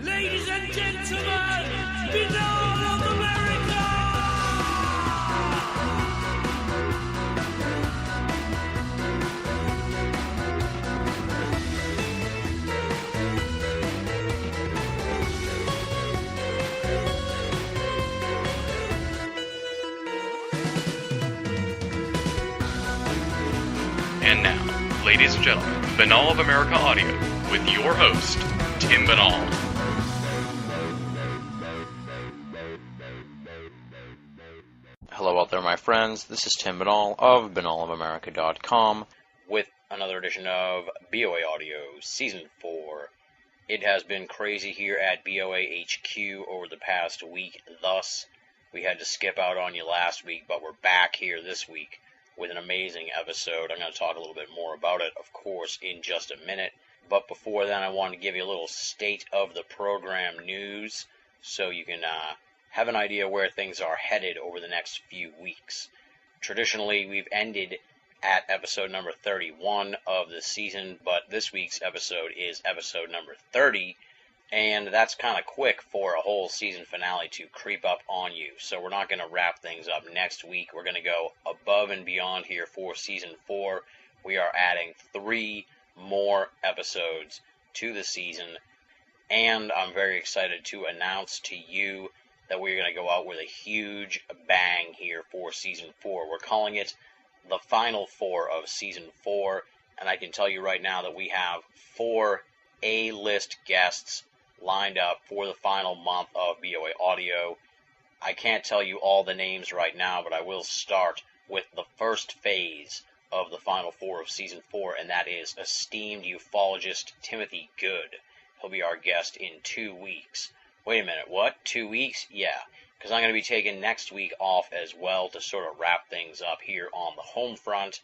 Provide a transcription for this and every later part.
Ladies and gentlemen, Banal of America! And now, ladies and gentlemen, Banal of America Audio with your host, Tim Banal. Hello out there, my friends. This is Tim Banal of banalofamerica.com with another edition of BOA Audio Season 4. It has been crazy here at BOA HQ over the past week. Thus, we had to skip out on you last week, but we're back here this week with an amazing episode. I'm going to talk a little bit more about it, of course, in just a minute. But before then, I want to give you a little state of the program news so you can have an idea where things are headed over the next few weeks. Traditionally, we've ended at episode number 31 of the season, but this week's episode is episode number 30, and that's kind of quick for a whole season finale to creep up on you. So we're not going to wrap things up next week. We're going to go above and beyond here for season 4. We are adding 3 more episodes to the season, and I'm very excited to announce to you that we're going to go out with a huge bang here for season 4. We're calling it the final 4 of season 4, and I can tell you right now that we have 4 A-list guests lined up for the final month of BOA Audio. I can't tell you all the names right now, but I will start with the first phase of the final 4 of season 4, and that is esteemed ufologist Timothy Good. He'll be our guest in 2 weeks. Wait a minute, what? 2 weeks? Yeah, because I'm going to be taking next week off as well to sort of wrap things up here on the home front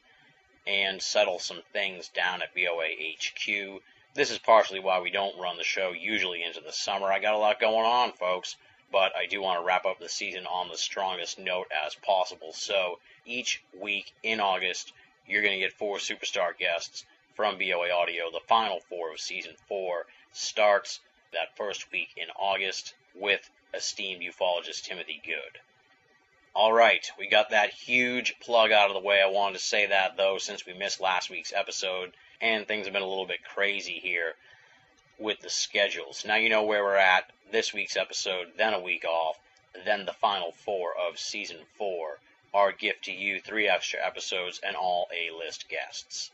and settle some things down at BOA HQ. This is partially why we don't run the show usually into the summer. I got a lot going on, folks, but I do want to wrap up the season on the strongest note as possible. So each week in August, you're going to get 4 superstar guests from BOA Audio. The final 4 of season 4 starts that first week in August with esteemed ufologist Timothy Good. All right, we got that huge plug out of the way. I wanted to say that, though, since we missed last week's episode, and things have been a little bit crazy here with the schedules. Now you know where we're at. This week's episode, then a week off, then the final 4 of season 4. Our gift to you, 3 extra episodes and all A-list guests.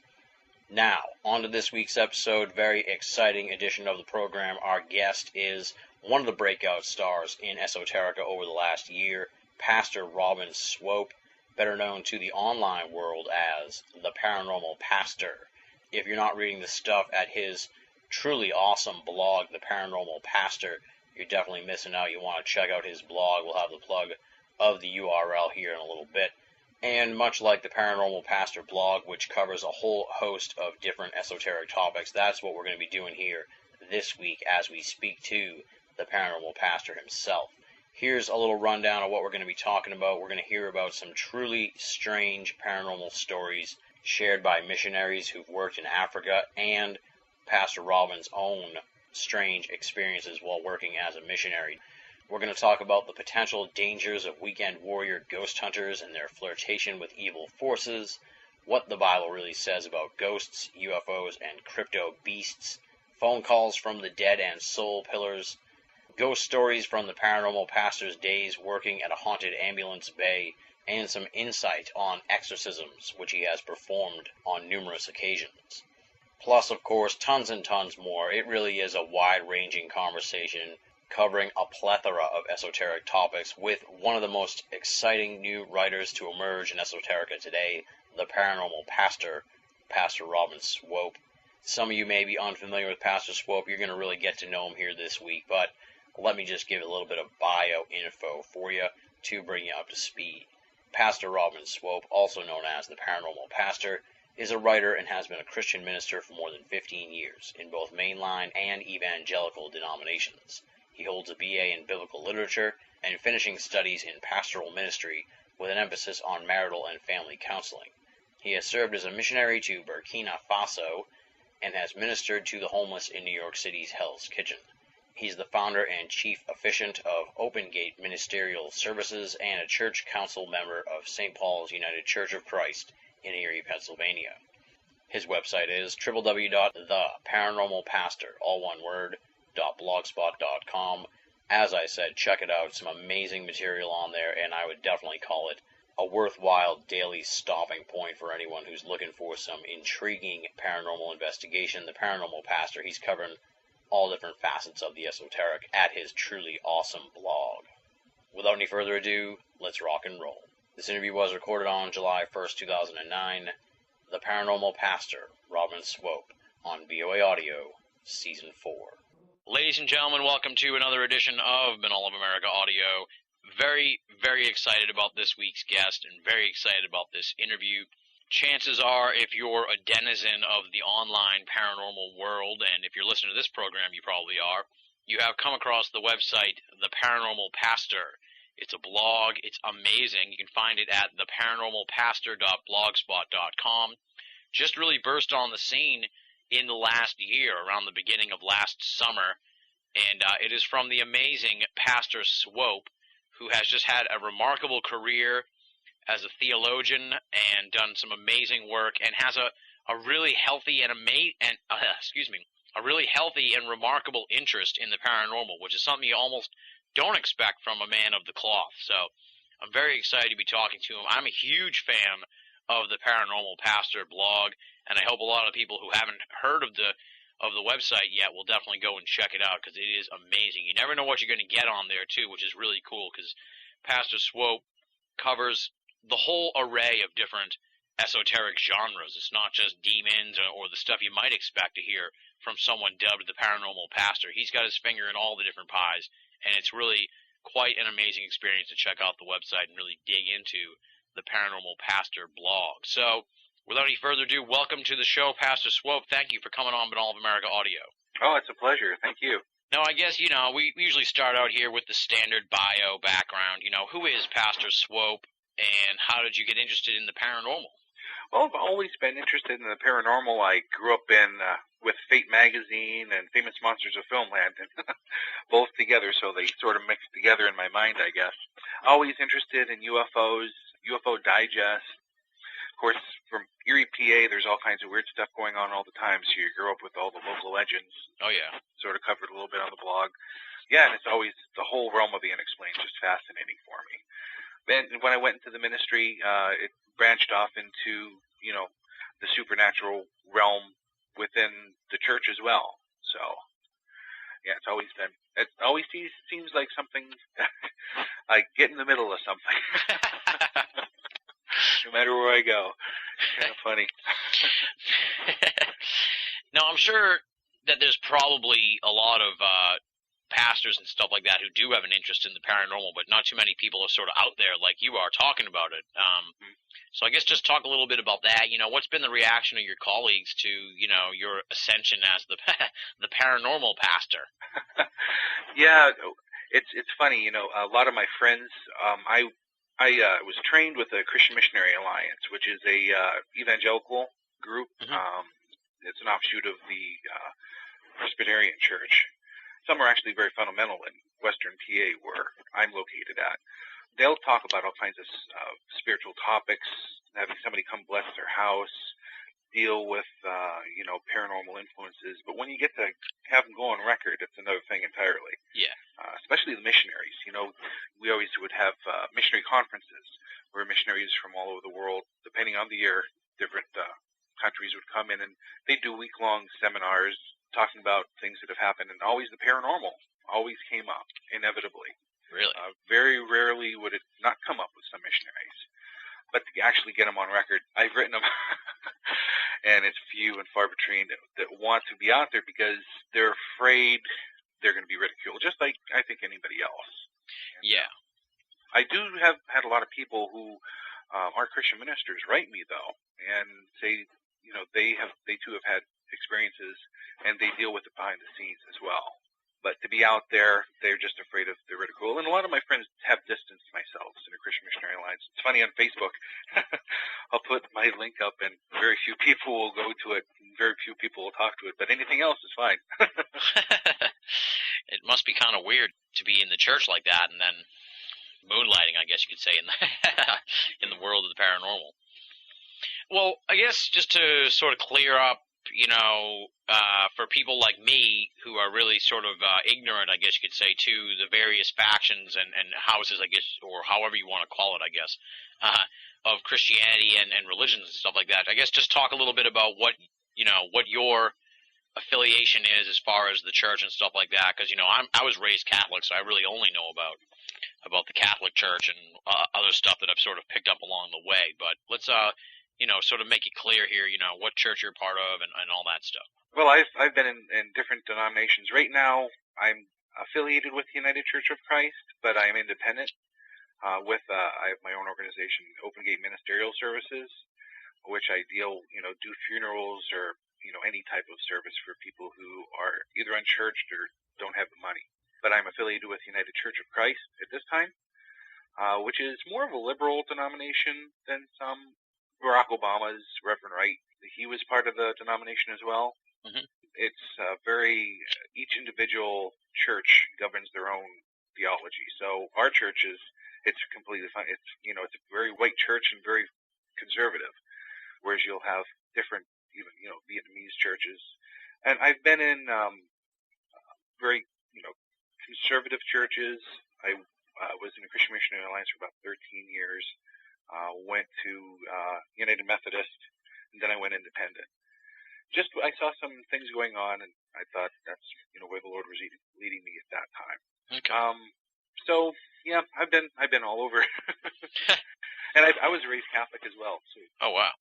Now, on to this week's episode. Very exciting edition of the program. Our guest is one of the breakout stars in esoterica over the last year, Pastor Robin Swope, better known to the online world as the Paranormal Pastor. If you're not reading the stuff at his truly awesome blog, the Paranormal Pastor, you're definitely missing out. You want to check out his blog. We'll have the plug of the URL here in a little bit. And much like the Paranormal Pastor blog, which covers a whole host of different esoteric topics, that's what we're going to be doing here this week as we speak to the Paranormal Pastor himself. Here's a little rundown of what we're going to be talking about. We're going to hear about some truly strange paranormal stories shared by missionaries who've worked in Africa and Pastor Robin's own strange experiences while working as a missionary. We're going to talk about the potential dangers of weekend warrior ghost hunters and their flirtation with evil forces, what the Bible really says about ghosts, UFOs, and crypto beasts, phone calls from the dead and soul pillars, ghost stories from the Paranormal Pastor's days working at a haunted ambulance bay, and some insight on exorcisms, which he has performed on numerous occasions. Plus, of course, tons and tons more. It really is a wide-ranging conversation covering a plethora of esoteric topics with one of the most exciting new writers to emerge in esoterica today, the Paranormal Pastor, Pastor Robin Swope. Some of you may be unfamiliar with Pastor Swope. You're going to really get to know him here this week, but let me just give a little bit of bio info for you to bring you up to speed. Pastor Robin Swope, also known as the Paranormal Pastor, is a writer and has been a Christian minister for more than 15 years in both mainline and evangelical denominations. He holds a BA in Biblical Literature and finishing studies in Pastoral Ministry with an emphasis on marital and family counseling. He has served as a missionary to Burkina Faso and has ministered to the homeless in New York City's Hell's Kitchen. He's the founder and chief officiant of Open Gate Ministerial Services and a church council member of St. Paul's United Church of Christ in Erie, Pennsylvania. His website is www.theparanormalpastor, all one word, .blogspot.com. As I said, check it out. Some amazing material on there, and I would definitely call it a worthwhile daily stopping point for anyone who's looking for some intriguing paranormal investigation. The Paranormal Pastor, he's covering all different facets of the esoteric at his truly awesome blog. Without any further ado, let's rock and roll. This interview was recorded on July 1st, 2009. The Paranormal Pastor, Robin Swope, on BOA Audio, Season 4. Ladies and gentlemen, welcome to another edition of All of America Audio. Very, very excited about this week's guest and very excited about this interview. Chances are, if you're a denizen of the online paranormal world, and if you're listening to this program, you probably are, you have come across the website, The Paranormal Pastor. It's a blog. It's amazing. You can find it at theparanormalpastor.blogspot.com. Just really burst on the scene in the last year, around the beginning of last summer, and it is from the amazing Pastor Swope, who has just had a remarkable career as a theologian and done some amazing work, and has a really healthy and a really healthy and remarkable interest in the paranormal, which is something you almost don't expect from a man of the cloth. So I'm very excited to be talking to him. I'm a huge fan of the Paranormal Pastor blog, and I hope a lot of people who haven't heard of the website yet will definitely go and check it out, because it is amazing. You never know what you're going to get on there too, which is really cool, because Pastor Swope covers the whole array of different esoteric genres. It's not just demons or the stuff you might expect to hear from someone dubbed the Paranormal Pastor. He's got his finger in all the different pies, and it's really quite an amazing experience to check out the website and really dig into the Paranormal Pastor blog. So, without any further ado, welcome to the show, Pastor Swope. Thank you for coming on All of America Audio. Oh, it's a pleasure. Thank you. Now, I guess, we usually start out here with the standard bio background. Who is Pastor Swope, and how did you get interested in the paranormal? Well, I've always been interested in the paranormal. I grew up with Fate magazine and Famous Monsters of Filmland, and both together, so they sort of mixed together in my mind, I guess. Always interested in UFOs, UFO Digest. Of course, from Erie, PA, there's all kinds of weird stuff going on all the time, so you grow up with all the local legends. Oh, yeah. Sort of covered a little bit on the blog. Yeah, and it's always the whole realm of the unexplained, just fascinating for me. And when I went into the ministry, it branched off into, the supernatural realm within the church as well. So, yeah, it always seems like something, I get in the middle of something. No matter where I go. It's kind of funny. Now, I'm sure that there's probably a lot of pastors and stuff like that who do have an interest in the paranormal, but not too many people are sort of out there like you are talking about it. So I guess just talk a little bit about that. What's been the reaction of your colleagues to, your ascension as the paranormal pastor? Yeah, it's funny. A lot of my friends, I was trained with the Christian Missionary Alliance, which is a evangelical group. Mm-hmm. It's an offshoot of the Presbyterian Church. Some are actually very fundamental in Western PA, where I'm located at. They'll talk about all kinds of spiritual topics, having somebody come bless their house, deal with, paranormal influences. But when you get to have them go on record, it's another thing entirely. Yeah. Especially the missionaries. We always would have missionary conferences where missionaries from all over the world, depending on the year, different countries would come in, and they do week-long seminars talking about things that have happened, and always the paranormal always came up, inevitably. Really? Very rarely would it not come up with some missionaries. But to actually get them on record, I've written them, and it's few and far between that want to be out there because they're afraid they're going to be ridiculed, just like I think anybody else. And, yeah. I do have had a lot of people who are Christian ministers write me, though, and say, they too have had experiences, and they deal with it behind the scenes as well. But to be out there, they're just afraid of the ridicule. And a lot of my friends have distanced myself in the Christian Missionary Alliance. It's funny, on Facebook, I'll put my link up, and very few people will go to it, and very few people will talk to it. But anything else is fine. It be kind of weird to be in the church like that and then moonlighting, I guess you could say, in the, in the world of the paranormal. Well, I guess just to sort of clear up, for people like me who are really sort of ignorant, I guess you could say, to the various factions and houses, I guess, or however you want to call it, I guess, of Christianity and religions and stuff like that. I guess just talk a little bit about what your affiliation is as far as the church and stuff like that, because I was raised Catholic, so I really only know about the Catholic Church and other stuff that I've sort of picked up along the way. But let's sort of make it clear here, what church you're part of and all that stuff. Well, I've been in different denominations. Right now, I'm affiliated with the United Church of Christ, but I am independent. I have my own organization, Open Gate Ministerial Services, which I do funerals or any type of service for people who are either unchurched or don't have the money. But I'm affiliated with United Church of Christ at this time, which is more of a liberal denomination than some. Barack Obama's Reverend Wright, he was part of the denomination as well. Mm-hmm. It's each individual church governs their own theology. So our church it's completely fine. It's a very white church and very conservative, whereas you'll have different, even Vietnamese churches. And I've been in very conservative churches. I was in the Christian Missionary Alliance for about 13 years. Went to United Methodist, and then I went independent. I saw some things going on, and I thought that's where the Lord was leading me at that time. Okay. So yeah, I've been all over, and I was raised Catholic as well. So, oh wow.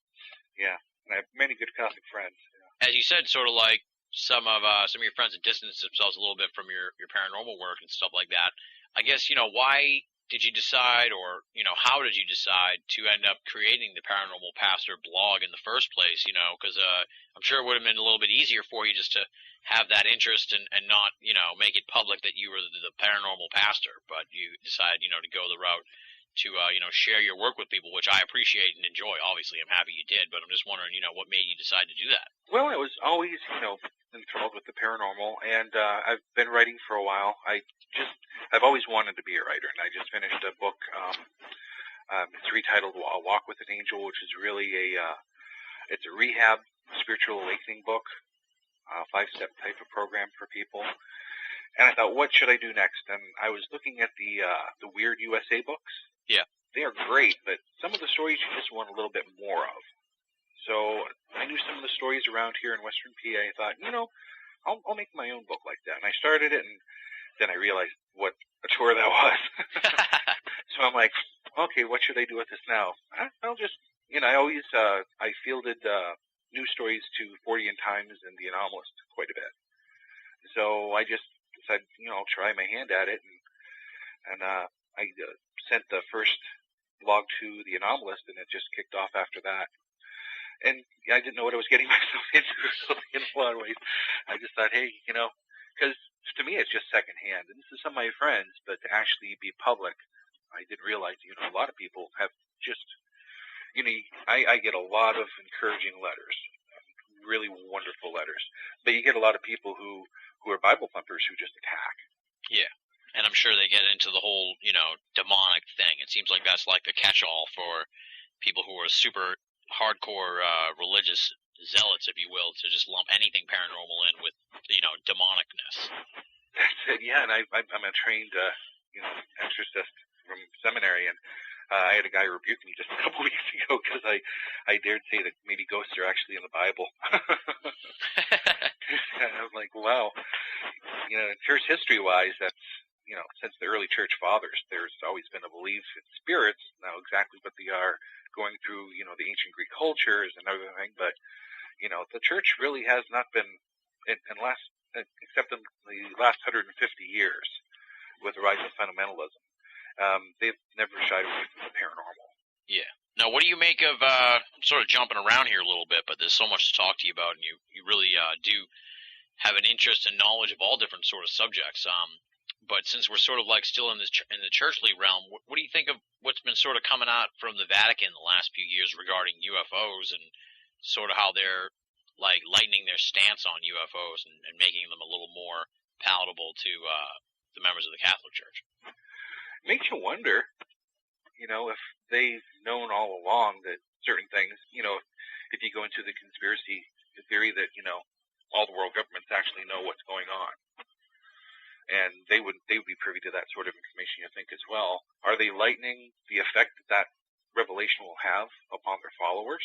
Yeah, and I have many good Catholic friends. Yeah. As you said, sort of like some of your friends have distanced themselves a little bit from your paranormal work and stuff like that. I guess why did you decide, or how did you decide to end up creating the Paranormal Pastor blog in the first place? Because I'm sure it would have been a little bit easier for you just to have that interest and not make it public that you were the paranormal pastor, but you decided to go the route to share your work with people, which I appreciate and enjoy. Obviously, I'm happy you did, but I'm just wondering what made you decide to do that. Well, I was always enthralled with the paranormal, and I've been writing for a while. I've always wanted to be a writer, and I just finished a book. It's retitled "A Walk with an Angel," which is really it's a rehab spiritual awakening book, 5-step type of program for people. And I thought, what should I do next? And I was looking at the Weird USA books. Yeah, they are great, but some of the stories you just want a little bit more of. So I knew some of the stories around here in Western PA. I thought, I'll make my own book like that. And I started it, and then I realized what a chore that was. So I'm like, okay, what should I do with this now? I'll just, I always, I fielded news stories to 40 Times and The Anomalist quite a bit. So I just decided, I'll try my hand at it. And I sent the first blog to The Anomalist, and it just kicked off after that. And I didn't know what I was getting myself into in a lot of ways. I just thought, hey, because to me it's just secondhand. And this is some of my friends, but to actually be public, I didn't realize, a lot of people have just, I get a lot of encouraging letters, really wonderful letters. But you get a lot of people who are Bible thumpers who just attack. Yeah. And I'm sure they get into the whole, demonic thing. It seems like that's like the catch-all for people who are super hardcore religious zealots, if you will, to just lump anything paranormal in with, demonicness. That's it, yeah. And I'm a trained, exorcist from seminary, and I had a guy rebuke me just a couple weeks ago because I dared say that maybe ghosts are actually in the Bible. And I was like, wow. Church history-wise, that's, since the early church fathers, there's always been a belief in spirits. Now, exactly what they are, going through, the ancient Greek cultures and everything, but, the church really has not been, except in the last 150 years, with the rise of fundamentalism, they've never shied away from the paranormal. Yeah. Now, what do you make of, sort of jumping around here a little bit, but there's so much to talk to you about, and you really do have an interest and knowledge of all different sort of subjects. But since we're sort of like still in the churchly realm, what do you think of what's been sort of coming out from the Vatican the last few years regarding UFOs and sort of how they're like lightening their stance on UFOs and making them a little more palatable to the members of the Catholic Church. It makes you wonder, if they've known all along that certain things, if you go into the conspiracy theory that, all the world governments actually know what's going on. And they would be privy to that sort of information, I think, as well. Are they lightening the effect that revelation will have upon their followers?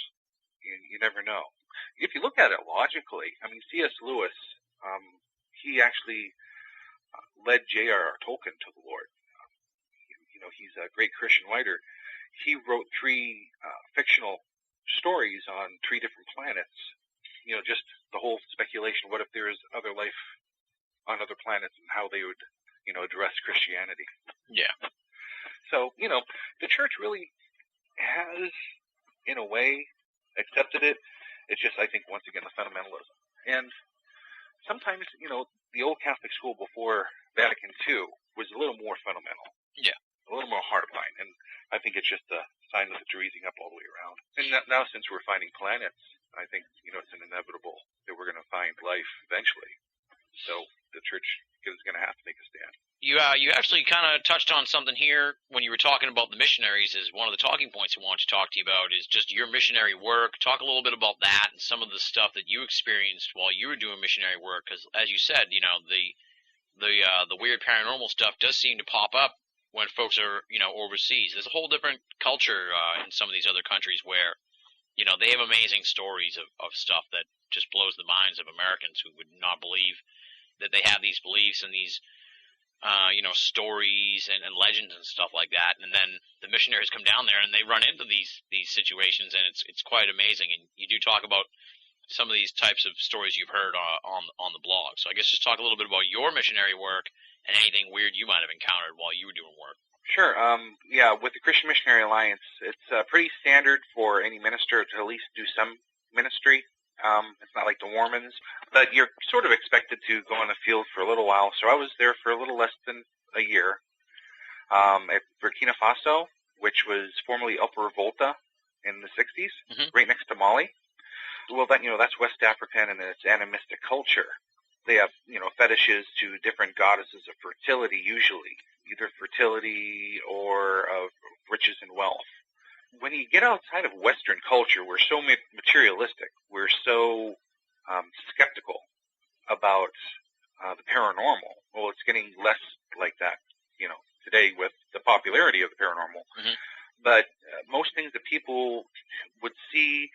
You never know. If you look at it logically, C.S. Lewis, he actually led J.R.R. Tolkien to the Lord. He's a great Christian writer. He wrote 3 fictional stories on 3 different planets. Just the whole speculation. What if there is other life on other planets and how they would, address Christianity? Yeah. So, the church really has, in a way, accepted it. It's just, I think, once again, the fundamentalism. And sometimes, the old Catholic school before Vatican II was a little more fundamental. Yeah. A little more hardline. And I think it's just a sign that you're easing up all the way around. And now, since we're finding planets, I think, it's an inevitable that we're going to find life eventually. So the church is going to have to make a stand. You actually kind of touched on something here when you were talking about the missionaries. Is one of the talking points I want to talk to you about is just your missionary work. Talk a little bit about that and some of the stuff that you experienced while you were doing missionary work. Because as you said, the weird paranormal stuff does seem to pop up when folks are overseas. There's a whole different culture in some of these other countries where they have amazing stories of stuff that just blows the minds of Americans who would not believe that they have these beliefs and these stories and legends and stuff like that. And then the missionaries come down there and they run into these situations, and it's quite amazing. And you do talk about some of these types of stories you've heard on the blog. So I guess just talk a little bit about your missionary work and anything weird you might have encountered while you were doing work. Sure. With the Christian Missionary Alliance, it's pretty standard for any minister to at least do some ministry. It's not like the Mormons, but you're sort of expected to go on the field for a little while. So I was there for a little less than a year at Burkina Faso, which was formerly Upper Volta in the 60s, right next to Mali. Well, that's West African, and it's animistic culture. They have, fetishes to different goddesses of fertility, usually, either fertility or of riches and wealth. When you get outside of Western culture, we're so materialistic. We're so skeptical about the paranormal. Well, it's getting less like that, today with the popularity of the paranormal. But most things that people would see,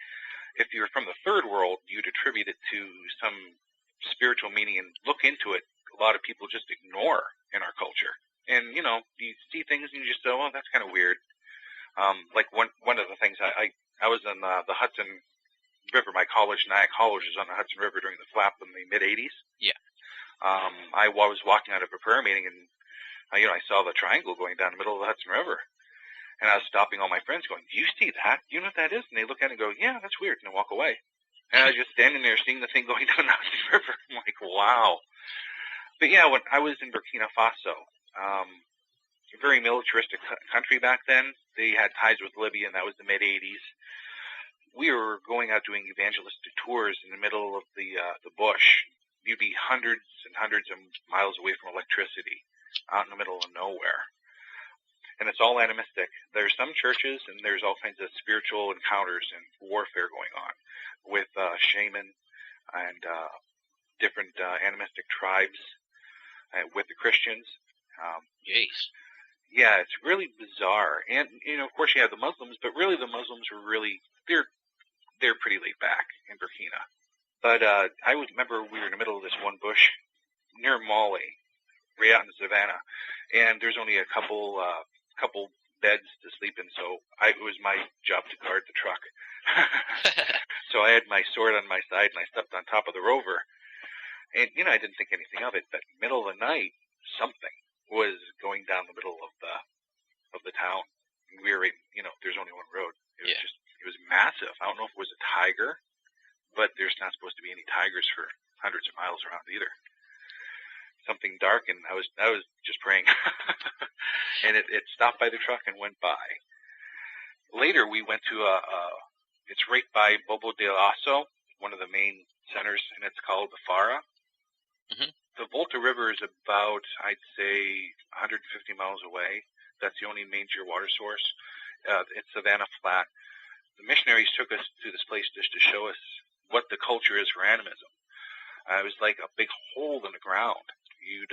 if you're from the third world, you'd attribute it to some spiritual meaning and look into it. A lot of people just ignore in our culture. And, you see things and you just say, well, that's kind of weird. Like one of the things I was on the Hudson River. My college, Nyack College, was on the Hudson River during the flap in the mid-'80s. Yeah. I was walking out of a prayer meeting, and I saw the triangle going down the middle of the Hudson River. And I was stopping all my friends going, do you see that? Do you know what that is? And they look at it and go, yeah, that's weird, and they walk away. And I was just standing there seeing the thing going down the Hudson River. I'm like, wow. But yeah, when I was in Burkina Faso, a very militaristic country back then. They had ties with Libya, and that was the mid-'80s. We were going out doing evangelistic tours in the middle of the bush. You'd be hundreds and hundreds of miles away from electricity, out in the middle of nowhere. And it's all animistic. There's some churches, and there's all kinds of spiritual encounters and warfare going on with shaman and different animistic tribes with the Christians. Jeez. Yeah, it's really bizarre. And, of course you have the Muslims, but really the Muslims were really, they're pretty laid back in Burkina. But I remember we were in the middle of this one bush near Mali, right out in the savannah, and there's only a couple beds to sleep in, so it was my job to guard the truck. So I had my sword on my side, and I stepped on top of the rover. And, I didn't think anything of it, but middle of the night, something was going down the middle of the town. We were, there's only one road. It was massive. I don't know if it was a tiger, but there's not supposed to be any tigers for hundreds of miles around either. Something dark, and I was just praying. And it stopped by the truck and went by. Later, we went to it's right by Bobo de Lasso, one of the main centers, and it's called the Fara. The Volta River is about, I'd say, 150 miles away. That's the only major water source. It's Savannah Flat. The missionaries took us to this place just to show us what the culture is for animism. It was like a big hole in the ground. You'd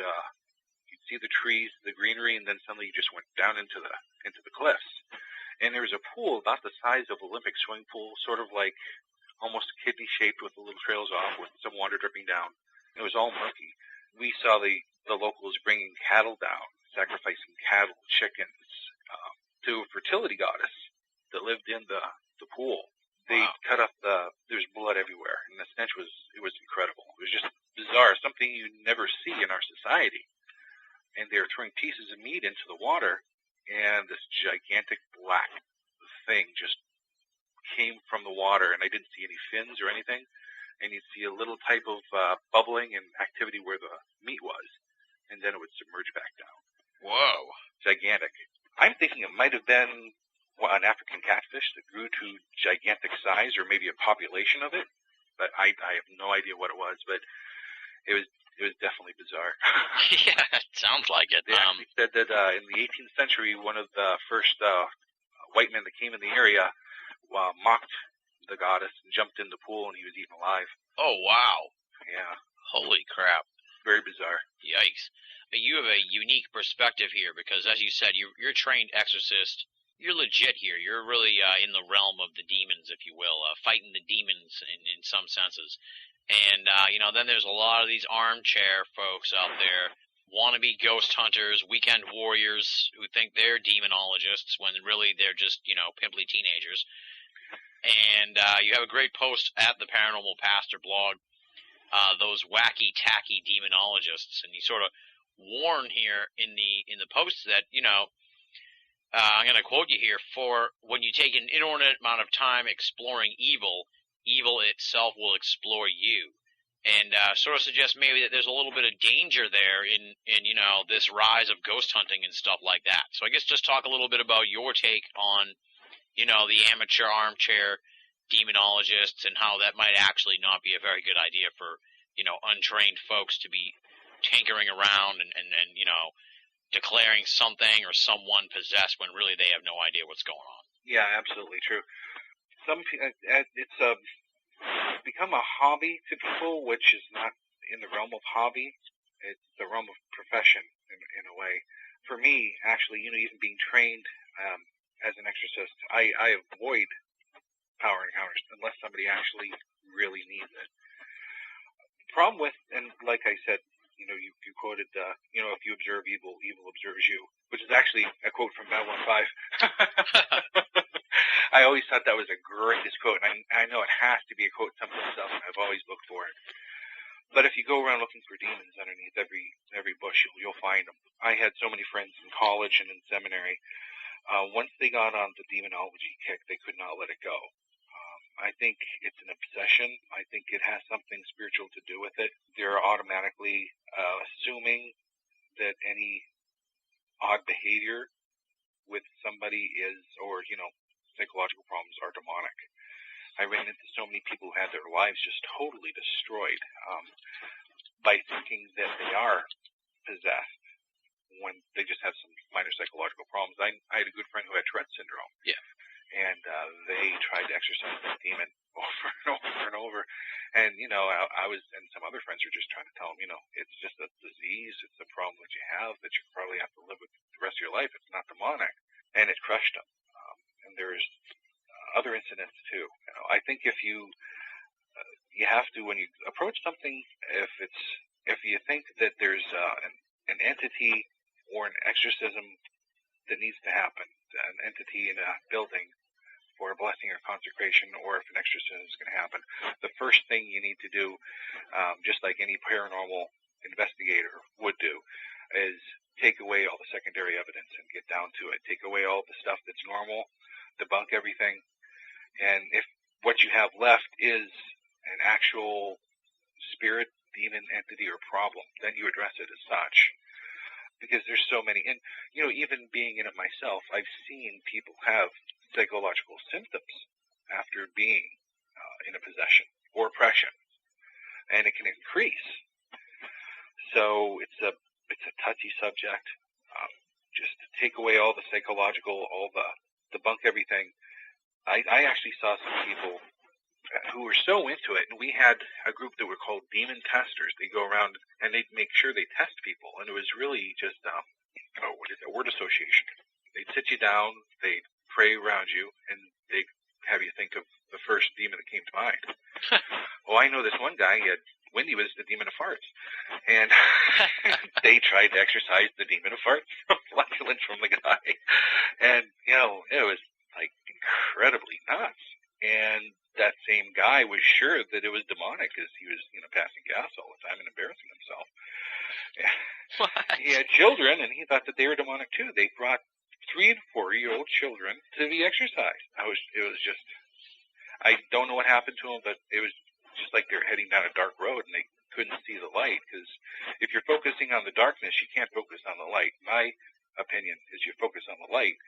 see the trees, the greenery, and then suddenly you just went down into the cliffs. And there was a pool about the size of an Olympic swimming pool, sort of like almost kidney-shaped with the little trails off with some water dripping down. It was all murky. We saw the locals bringing cattle down, sacrificing cattle, chickens, to a fertility goddess that lived in the pool. They cut up there was blood everywhere, and the stench was incredible. It was just bizarre, something you never see in our society. And they were throwing pieces of meat into the water, and this gigantic black thing just came from the water, and I didn't see any fins or anything. And you'd see a little type of bubbling and activity where the meat was, and then it would submerge back down. Whoa. Gigantic. I'm thinking it might have been an African catfish that grew to gigantic size, or maybe a population of it, but I have no idea what it was, but it was definitely bizarre. Yeah, it sounds like it. They actually said that in the 18th century, one of the first white men that came in the area mocked the goddess and jumped in the pool, and he was eaten alive. Oh, wow. Yeah. Holy crap. Very bizarre. Yikes. You have a unique perspective here because, as you said, you're a trained exorcist. You're legit here. You're really in the realm of the demons, if you will, fighting the demons in some senses. And, then there's a lot of these armchair folks out there, wannabe ghost hunters, weekend warriors who think they're demonologists when really they're just, pimply teenagers. And you have a great post at the Paranormal Pastor blog, those wacky, tacky demonologists, and you sort of warn here in the post that, I'm going to quote you here, for when you take an inordinate amount of time exploring evil, evil itself will explore you. And sort of suggest maybe that there's a little bit of danger there in this rise of ghost hunting and stuff like that. So I guess just talk a little bit about your take on, the amateur armchair demonologists and how that might actually not be a very good idea for, untrained folks to be tinkering around and declaring something or someone possessed when really they have no idea what's going on. Yeah, absolutely true. It's become a hobby to people, which is not in the realm of hobby. It's the realm of profession in a way. For me, actually, even being trained as an exorcist, I avoid power encounters unless somebody actually really needs it. The problem with, and like I said, you quoted, if you observe evil, evil observes you, which is actually a quote from Babylon 5. I always thought that was the greatest quote, and I know it has to be a quote someplace else, and I've always looked for it. But if you go around looking for demons underneath every bush, you'll find them. I had so many friends in college and in seminary. Once they got on the demonology kick, they could not let it go. I think it's an obsession. I think it has something spiritual to do with it. They're automatically assuming that any odd behavior with somebody is, or, psychological problems are demonic. I ran into so many people who had their lives just totally destroyed by thinking that they are possessed when they just have some minor psychological problems. I had a good friend who had Tourette syndrome. Yeah. And they tried to exorcise that demon over and over and over. And, I was, and some other friends were just trying to tell them, it's just a disease. It's a problem that you have that you probably have to live with the rest of your life. It's not demonic. And it crushed them. And there's other incidents too. I think if you have to, when you approach something, if you think that there's an entity or an exorcism that needs to happen, an entity in a building for a blessing or consecration, or if an exorcism is going to happen, the first thing you need to do, just like any paranormal investigator would do, is take away all the secondary evidence and get down to it. Take away all the stuff that's normal, debunk everything, and if what you have left is an actual spirit, demon, entity, or problem, then you address it as such. Because there's so many, and even being in it myself, I've seen people have psychological symptoms after being in a possession or oppression, and it can increase. So it's a touchy subject. Just to take away all the psychological, all the debunk everything. I actually saw some people who were so into it, and we had a group that were called demon testers. They go around and they'd make sure they test people, and it was really just word association. They'd sit you down, they'd pray around you, and they'd have you think of the first demon that came to mind. Well, I know this one guy, Wendy was the demon of farts, and they tried to exorcise the demon of farts from flatulence from the guy, and it was like incredibly nuts. And that same guy was sure that it was demonic because he was passing gas all the time and embarrassing himself. What? He had children, and he thought that they were demonic too. They brought 3 and 4-year-old children to be exorcised. It was just, I don't know what happened to them, but it was just like they were heading down a dark road and they couldn't see the light, because if you're focusing on the darkness, you can't focus on the light. My opinion is you focus on the light.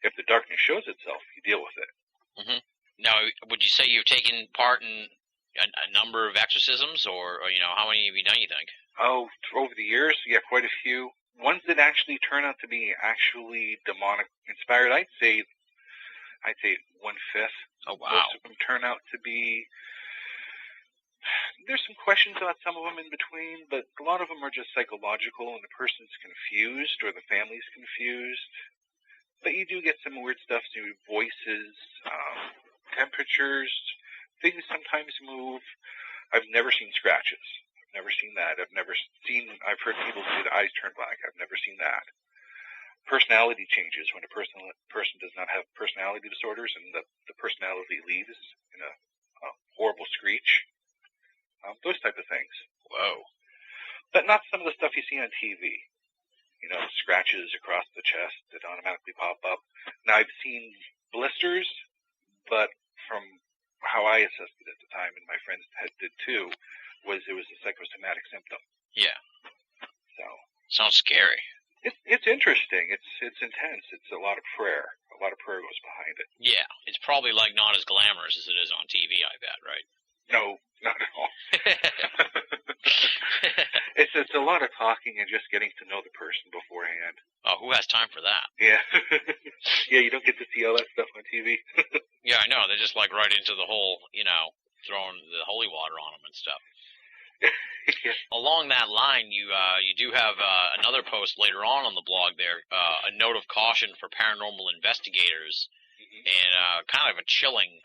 If the darkness shows itself, you deal with it. Mm-hmm. Now, would you say you've taken part in a number of exorcisms, or how many have you done, you think? Oh, over the years, yeah, quite a few. Ones that actually turn out to be actually demonic inspired, I'd say 1/5. Oh, wow. Most of them turn out to be. There's some questions about some of them in between, but a lot of them are just psychological, and the person's confused or the family's confused. But you do get some weird stuff, voices, temperatures, things sometimes move. I've never seen scratches. I've never seen that. I've heard people say the eyes turn black. I've never seen that. Personality changes when a person does not have personality disorders, and the personality leaves in a horrible screech. Those type of things. Whoa. But not some of the stuff you see on TV. Scratches across the chest that automatically pop up. Now, I've seen blisters, but from how I assessed it at the time, and my friends did too, it was a psychosomatic symptom. Yeah. So. Sounds scary. It's interesting. It's intense. It's a lot of prayer. A lot of prayer goes behind it. Yeah. It's probably not as glamorous as it is on TV, I bet, right? No, not at all. It's a lot of talking and just getting to know the person beforehand. Oh, who has time for that? Yeah. Yeah, you don't get to see all that stuff on TV. Yeah, I know. They're just right into the whole, throwing the holy water on them and stuff. Yeah. Along that line, you do have another post later on the blog there, a note of caution for paranormal investigators, and kind of a chilling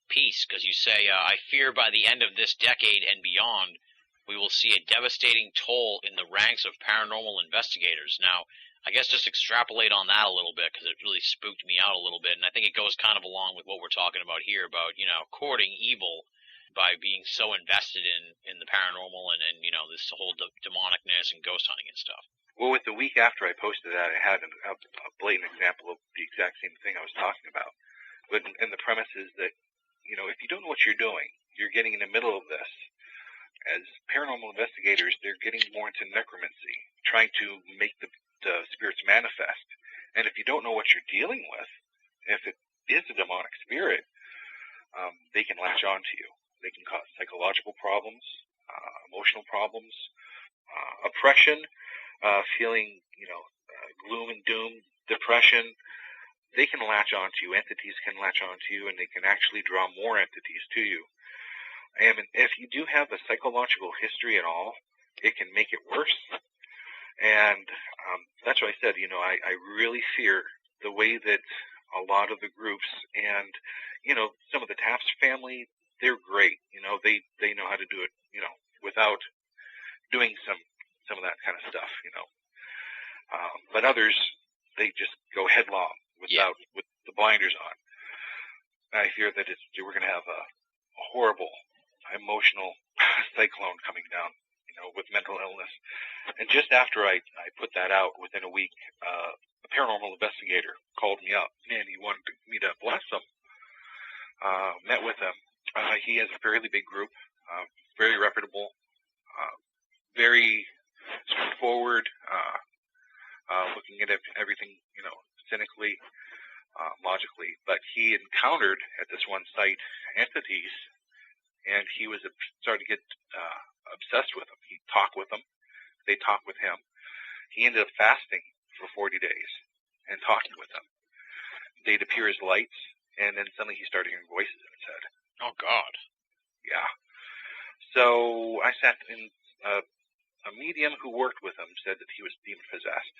piece, because you say, I fear by the end of this decade and beyond, we will see a devastating toll in the ranks of paranormal investigators. Now, I guess just extrapolate on that a little bit, because it really spooked me out a little bit, and I think it goes kind of along with what we're talking about here about, courting evil by being so invested in the paranormal and this whole demonicness and ghost hunting and stuff. Well, with the week after I posted that, I had a blatant example of the exact same thing I was talking about. But and the premise is that, if you don't know what you're doing, you're getting in the middle of this. As paranormal investigators, they're getting more into necromancy, trying to make the spirits manifest. And if you don't know what you're dealing with, if it is a demonic spirit, they can latch on to you. They can cause psychological problems, emotional problems, oppression, feeling, gloom and doom, depression. They can latch on to you. Entities can latch on to you, and they can actually draw more entities to you. And if you do have a psychological history at all, it can make it worse. And that's what I said. I really fear the way that a lot of the groups and, some of the Taft's family, they're great. They know how to do it, without doing some of that kind of stuff, But others, they just go headlong with the blinders on. I fear that we're going to have a horrible emotional cyclone coming down, with mental illness. And just after I put that out, within a week, a paranormal investigator called me up, and he wanted me to bless him. Met with him. He has a fairly big group, very reputable, very straightforward, looking at everything, cynically, logically. But he encountered at this one site entities, and he was starting to get obsessed with them. He'd talk with them. they talk with him. He ended up fasting for 40 days and talking with them. They'd appear as lights, and then suddenly he started hearing voices in his head. Oh, God. Yeah. So I sat in, a medium who worked with him said that he was demon-possessed.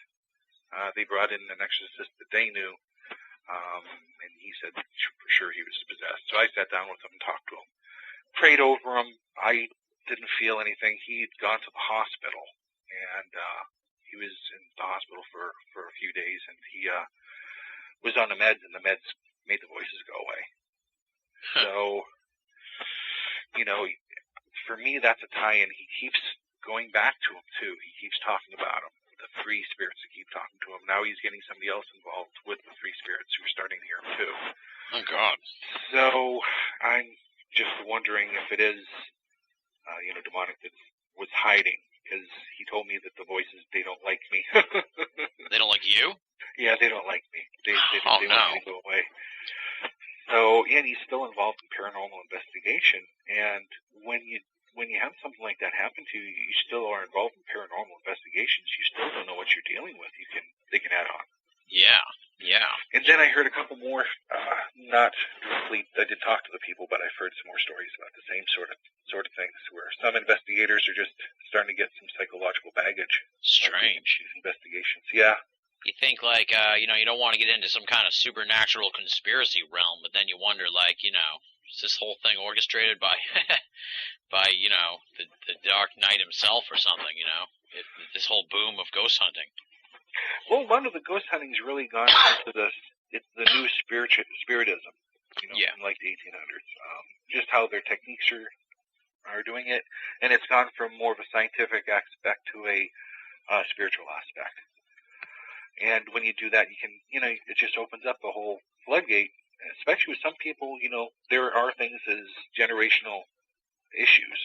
They brought in an exorcist that they knew, and he said for sure he was possessed. So I sat down with him and talked to him. Prayed over him. I didn't feel anything. He'd gone to the hospital, and he was in the hospital for a few days, and he was on the meds, and the meds made the voices go away. So, you know, for me, that's a tie-in. He keeps going back to him, too. He keeps talking about him. The three spirits that keep talking to him. Now he's getting somebody else involved with the three spirits who are starting to hear him, too. Oh, God. So I'm just wondering if it is, demonic that was hiding, because he told me that the voices, they don't like me. They don't like you? Yeah, they don't like me. They no. want me to go away. So, and he's still involved in paranormal investigation. And when you have something like that happen to you, you still are involved in paranormal investigations. You still don't know what you're dealing with. They can add on. Yeah. And then I heard a couple more, not directly, I did talk to the people, but I've heard some more stories about the same sort of things, where some investigators are just starting to get some psychological baggage. Strange. These investigations. Yeah. You think, like, you don't want to get into some kind of supernatural conspiracy realm, but then you wonder, like, is this whole thing orchestrated by, the Dark Knight himself or something, this whole boom of ghost hunting? Well, one of the ghost hunting's really gone into it's the new spiritism, Yeah. from like the 1800s. Just how their techniques are doing it, and it's gone from more of a scientific aspect to a spiritual aspect. And when you do that, you can, it just opens up a whole floodgate, especially with some people, there are things as generational issues,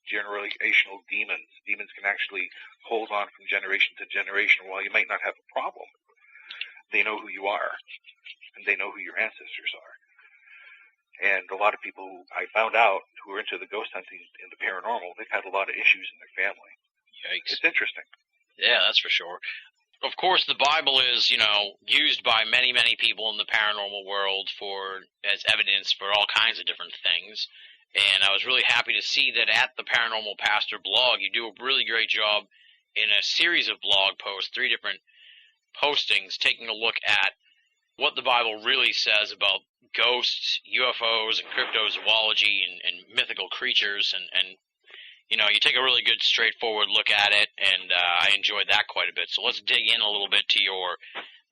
generational demons. Demons can actually hold on from generation to generation. While you might not have a problem, they know who you are, and they know who your ancestors are. And a lot of people who I found out who are into the ghost hunting and the paranormal, they've had a lot of issues in their family. Yikes. It's interesting. Yeah, that's for sure. Of course, the Bible is, used by many, many people in the paranormal world as evidence for all kinds of different things. And I was really happy to see that at the Paranormal Pastor blog, you do a really great job in a series of blog posts, 3 different postings, taking a look at what the Bible really says about ghosts, UFOs, and cryptozoology and mythical creatures. And you take a really good, straightforward look at it, and I enjoyed that quite a bit. So let's dig in a little bit to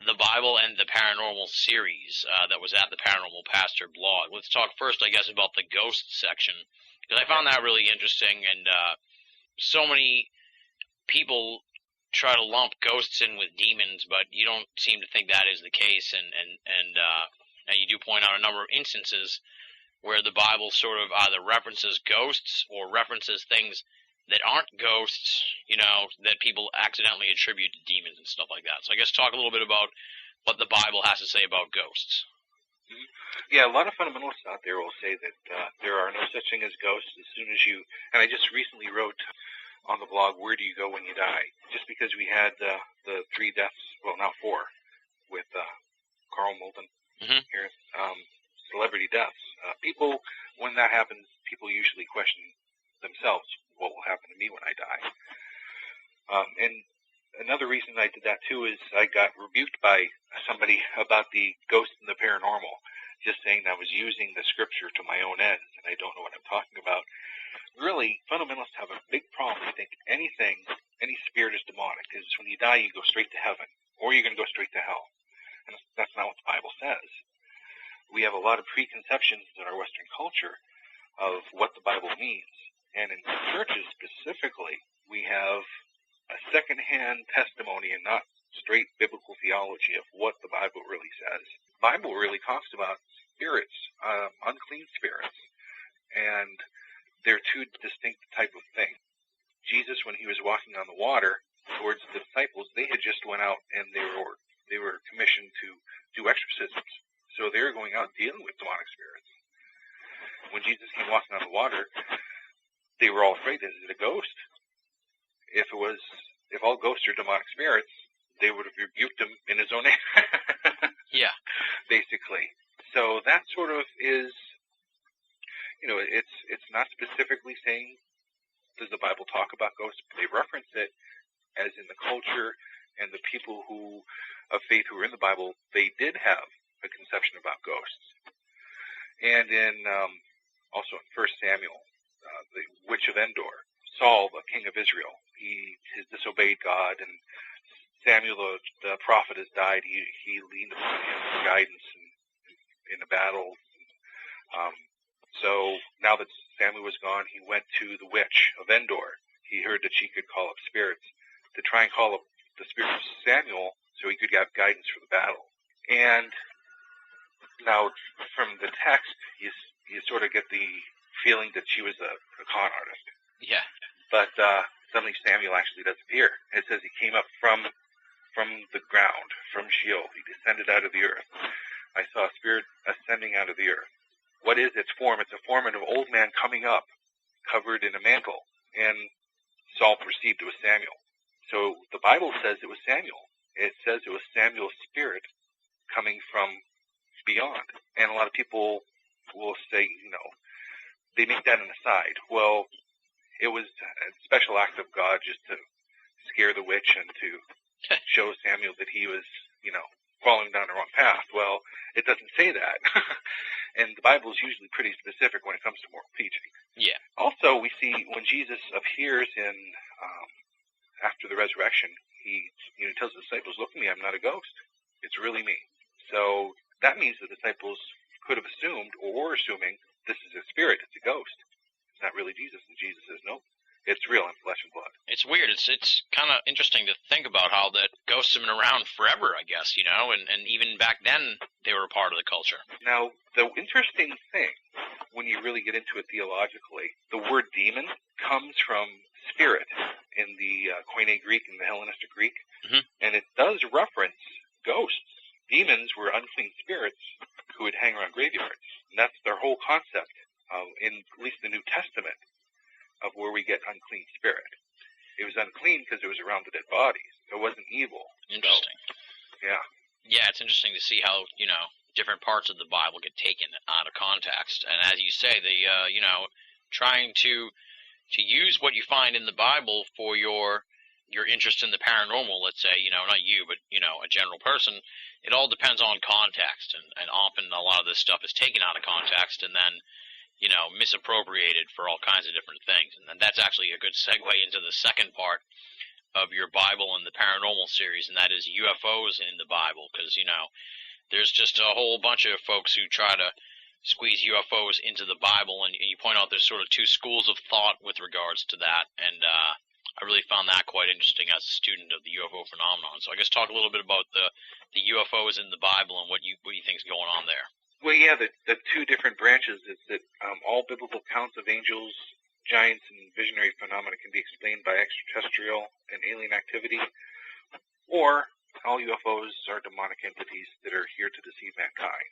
The Bible and the Paranormal series that was at the Paranormal Pastor blog. Let's talk first, I guess, about the ghost section, because I found that really interesting, and so many people try to lump ghosts in with demons, but you don't seem to think that is the case, and you do point out a number of instances where the Bible sort of either references ghosts or references things that aren't ghosts, that people accidentally attribute to demons and stuff like that. So I guess talk a little bit about what the Bible has to say about ghosts. Mm-hmm. Yeah, a lot of fundamentalists out there will say that there are no such thing as ghosts as soon as you, and I just recently wrote on the blog, Where Do You Go When You Die? Just because we had the 3 deaths, well, now 4, with Carl Malden here, celebrity deaths. People, when that happens, people usually question themselves, what will happen to me when I die? And another reason I did that too is I got rebuked by somebody about the ghost and the paranormal, just saying I was using the scripture to my own ends, and I don't know what I'm talking about. Really, fundamentalists have a big problem. They think any spirit is demonic, because when you die, you go straight to heaven, or you're going to go straight to hell. And that's not what the Bible says. We have a lot of preconceptions in our Western culture of what the Bible means. And in churches specifically, we have a second-hand testimony and not straight biblical theology of what the Bible really says. The Bible really talks about spirits, unclean spirits, and they're 2 distinct type of things. Jesus, when he was walking on the water towards the disciples, they had just went out and they were commissioned to do exorcisms. So they were going out dealing with demonic spirits. When Jesus came walking on the water, they were all afraid, is it a ghost? If if all ghosts are demonic spirits, they would have rebuked him in his own name. Yeah. Basically. So that sort of is, it's not specifically saying, does the Bible talk about ghosts? They reference it as in the culture and the people of faith who were in the Bible, they did have a conception about ghosts. And also in 1 Samuel, the witch of Endor, Saul, the king of Israel, he has disobeyed God, and Samuel, the prophet, has died. He leaned upon him for guidance in a battle. So now that Samuel was gone, he went to the witch of Endor. He heard that she could call up spirits to try and call up the spirit of Samuel so he could have guidance for the battle. And now from the text, you sort of get the feeling that she was a con artist. Yeah. But suddenly Samuel actually does appear. It says he came up from the ground, from Sheol. He descended out of the earth. I saw a spirit ascending out of the earth. What is its form? It's a form of an old man coming up, covered in a mantle. And Saul perceived it was Samuel. So the Bible says it was Samuel. It says it was Samuel's spirit coming from beyond. And a lot of people will say, they make that an aside. Well, it was a special act of God just to scare the witch and to show Samuel that he was, falling down the wrong path. Well, it doesn't say that. And the Bible is usually pretty specific when it comes to moral teaching. Yeah. Also, we see when Jesus appears after the resurrection, he tells the disciples, "Look at me, I'm not a ghost. It's really me." So that means the disciples could have assumed, or were assuming, this is a spirit, it's a ghost. It's not really Jesus. And Jesus says, no, it's real in flesh and blood. It's weird. It's kind of interesting to think about how that ghosts have been around forever, I guess, and even back then they were a part of the culture. Now, the interesting thing, when you really get into it theologically, the word demon comes from spirit in the Koine Greek and the Hellenistic Greek, and it does reference ghosts. Demons were unclean spirits who would hang around graveyards. And that's their whole concept, in at least the New Testament, of where we get unclean spirit. It was unclean because it was around the dead bodies. It wasn't evil. Interesting. So, yeah. Yeah, it's interesting to see how, different parts of the Bible get taken out of context. And as you say, trying to use what you find in the Bible for your interest in the paranormal, let's say, not you, but, a general person, it all depends on context. And often a lot of this stuff is taken out of context and then, misappropriated for all kinds of different things. And then that's actually a good segue into the second part of your Bible and the paranormal series, and that is UFOs in the Bible, because, there's just a whole bunch of folks who try to squeeze UFOs into the Bible, and you point out there's sort of two schools of thought with regards to that, and I really found that quite interesting as a student of the UFO phenomenon. So I guess talk a little bit about the UFOs in the Bible and what you think is going on there. Well, yeah, the two different branches is that all biblical accounts of angels, giants, and visionary phenomena can be explained by extraterrestrial and alien activity, or all UFOs are demonic entities that are here to deceive mankind.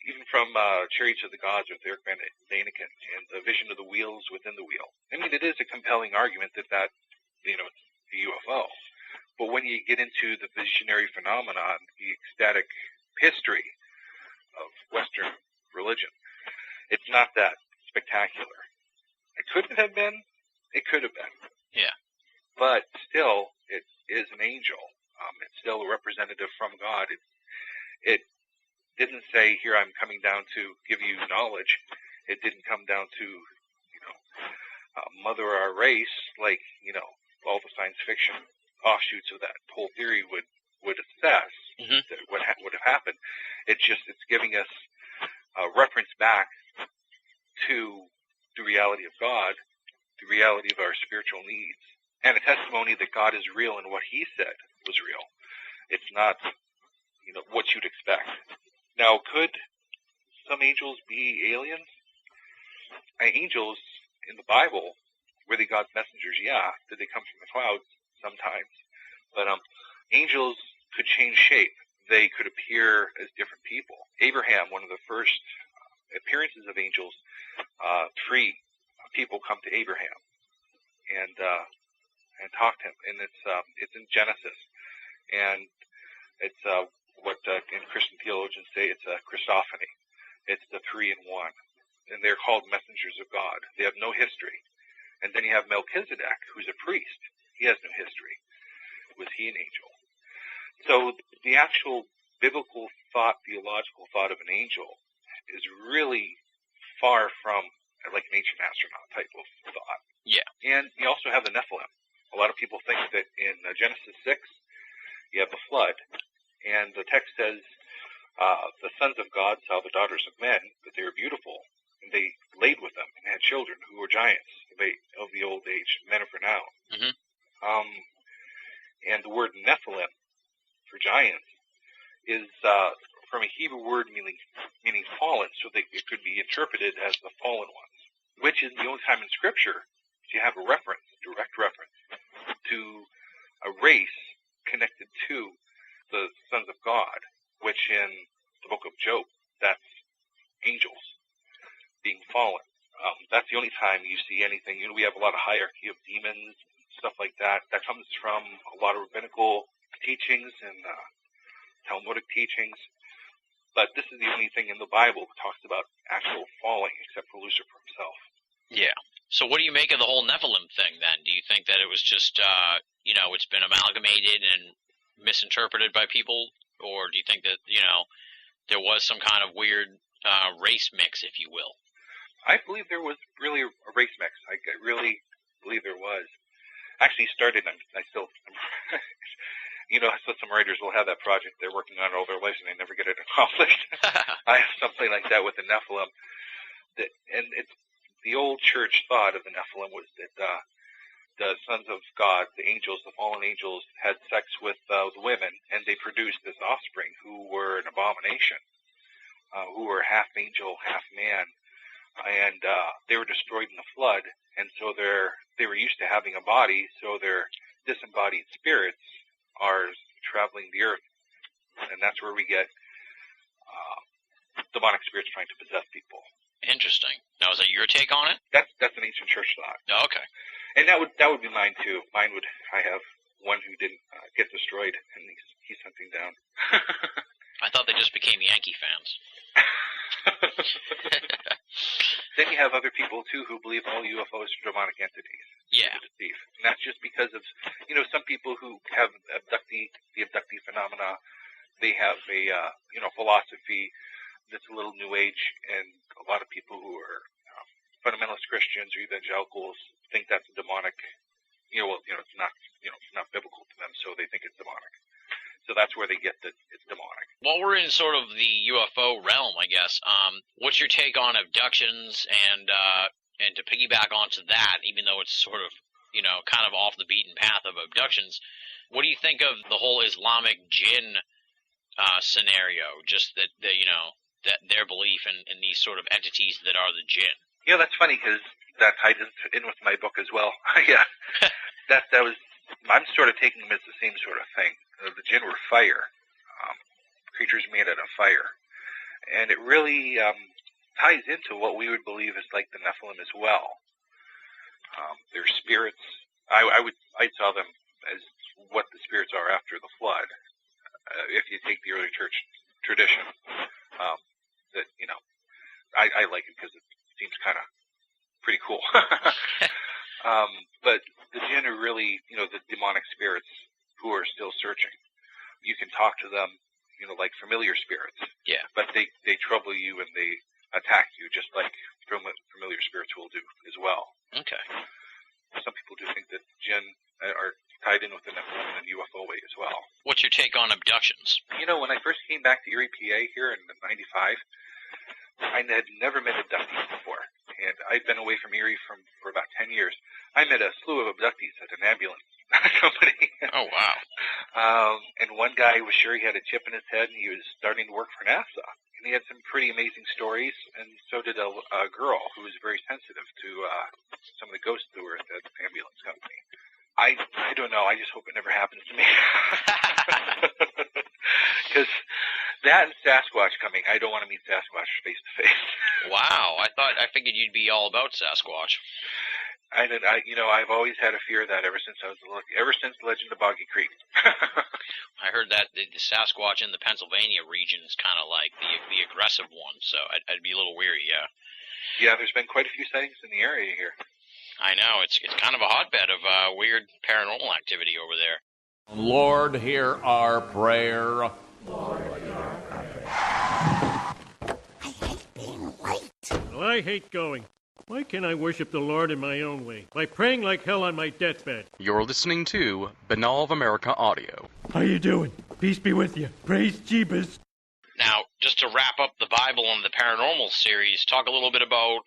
Even from Chariots of the Gods with Eric Van Daniken and the vision of the wheels within the wheel. I mean, it is a compelling argument that it's a UFO. But when you get into the visionary phenomenon, the ecstatic history of Western religion, it's not that spectacular. It could have been. It could have been. Yeah. But still, it is an angel. It's still a representative from God. It didn't say, here, I'm coming down to give you knowledge. It didn't come down to, mother our race, like, all the science fiction offshoots of that whole theory would assess what would have happened. It's giving us a reference back to the reality of God, the reality of our spiritual needs, and a testimony that God is real and what he said was real. It's not, what you'd expect. Now, could some angels be aliens? Angels in the Bible, were they God's messengers? Yeah. Did they come from the clouds? Sometimes. But angels could change shape. They could appear as different people. Abraham, one of the first appearances of angels, 3 people come to Abraham. And and talk to him. And it's in Genesis, and it's what in Christian theologians say it's a Christophany. It's the three in one, and they're called messengers of God. They have no history. And then you have Melchizedek, who's a priest. He has no history. Was he an angel? So the actual biblical thought, theological thought of an angel is really far from like an ancient astronaut type of thought. Yeah. And you also have the Nephilim. A lot of people think that in Genesis 6, you have the flood, and the text says, the sons of God saw the daughters of men, that they were beautiful, and they laid with them and had children who were giants of the old age, men of renown. Mm-hmm. And the word Nephilim for giants is from a Hebrew word meaning fallen, so that it could be interpreted as the fallen ones, which is the only time in Scripture you have a reference, direct reference, to a race connected to the sons of God, which in the book of Job, that's angels being fallen. That's the only time you see anything. We have a lot of hierarchy of demons, stuff like that. That comes from a lot of rabbinical teachings and Talmudic teachings. But this is the only thing in the Bible that talks about actual falling, except for Lucifer himself. Yeah. So what do you make of the whole Nephilim thing, then? Do you think that it was just, it's been amalgamated and misinterpreted by people? Or do you think that, there was some kind of weird race mix, if you will? I believe there was really a race mix. I really believe there was. Actually started, so some writers will have that project they're working on all their lives and they never get it accomplished. I have something like that with the Nephilim. And it's the old church thought of the Nephilim was that the sons of God, the angels, the fallen angels, had sex with the women, and they produced this offspring who were an abomination, who were half angel, half man, and they were destroyed in the flood, and so they were used to having a body, so their disembodied spirits are traveling the earth, and that's where we get demonic spirits trying to possess people. Interesting. Now, is that your take on it? That's an ancient church thought. Oh, okay. And that would be mine too. I have one who didn't get destroyed, and he's hunting down. I thought they just became Yankee fans. Then you have other people too who believe all UFOs are demonic entities. Yeah. And that's just because of some people who have the abductee phenomena. They have a philosophy that's a little new age, and a lot of people who are fundamentalist Christians or evangelicals think that's a demonic. It's not biblical to them, so they think it's demonic. So that's where they get that it's demonic. While we're in sort of the UFO realm, I guess, what's your take on abductions and to piggyback onto that, even though it's sort of, kind of off the beaten path of abductions, what do you think of the whole Islamic jinn scenario? Just that that their belief in these sort of entities that are the jinn. Yeah, that's funny because that ties in with my book as well. Yeah, that was. I'm sort of taking them as the same sort of thing. The jinn were fire, creatures made out of fire, and it really ties into what we would believe is like the Nephilim as well. They're spirits. I saw them as what the spirits are after the flood. If you take the early church tradition, I like it because it seems kind of pretty cool. But the jinn are really, the demonic spirits who are still searching. You can talk to them, like familiar spirits. Yeah. But they trouble you and they attack you just like familiar spirits will do as well. Okay. Some people do think that jinn are tied in with the Nephilim in a UFO way as well. What's your take on abductions? When I first came back to Erie, PA here in '95, I had never met abductees before. And I'd been away from Erie for about 10 years. I met a slew of abductees at an ambulance company. Oh, wow. And one guy was sure he had a chip in his head, and he was starting to work for NASA. And he had some pretty amazing stories, and so did a girl who was very sensitive to some of the ghosts that were at the ambulance company. I don't know. I just hope it never happens to me. Because that and Sasquatch coming, I don't want to meet Sasquatch face to face. Wow, I figured you'd be all about Sasquatch. I've always had a fear of that ever since Legend of Boggy Creek. I heard that the Sasquatch in the Pennsylvania region is kind of like the aggressive one, so I'd be a little weary, yeah. Yeah, there's been quite a few sightings in the area here. I know, it's kind of a hotbed of weird paranormal activity over there. Lord, hear our prayer. Well, I hate going. Why can't I worship the Lord in my own way? By praying like hell on my deathbed. You're listening to Banal of America Audio. How you doing? Peace be with you. Praise Jeebus. Now, just to wrap up the Bible and the paranormal series, talk a little bit about,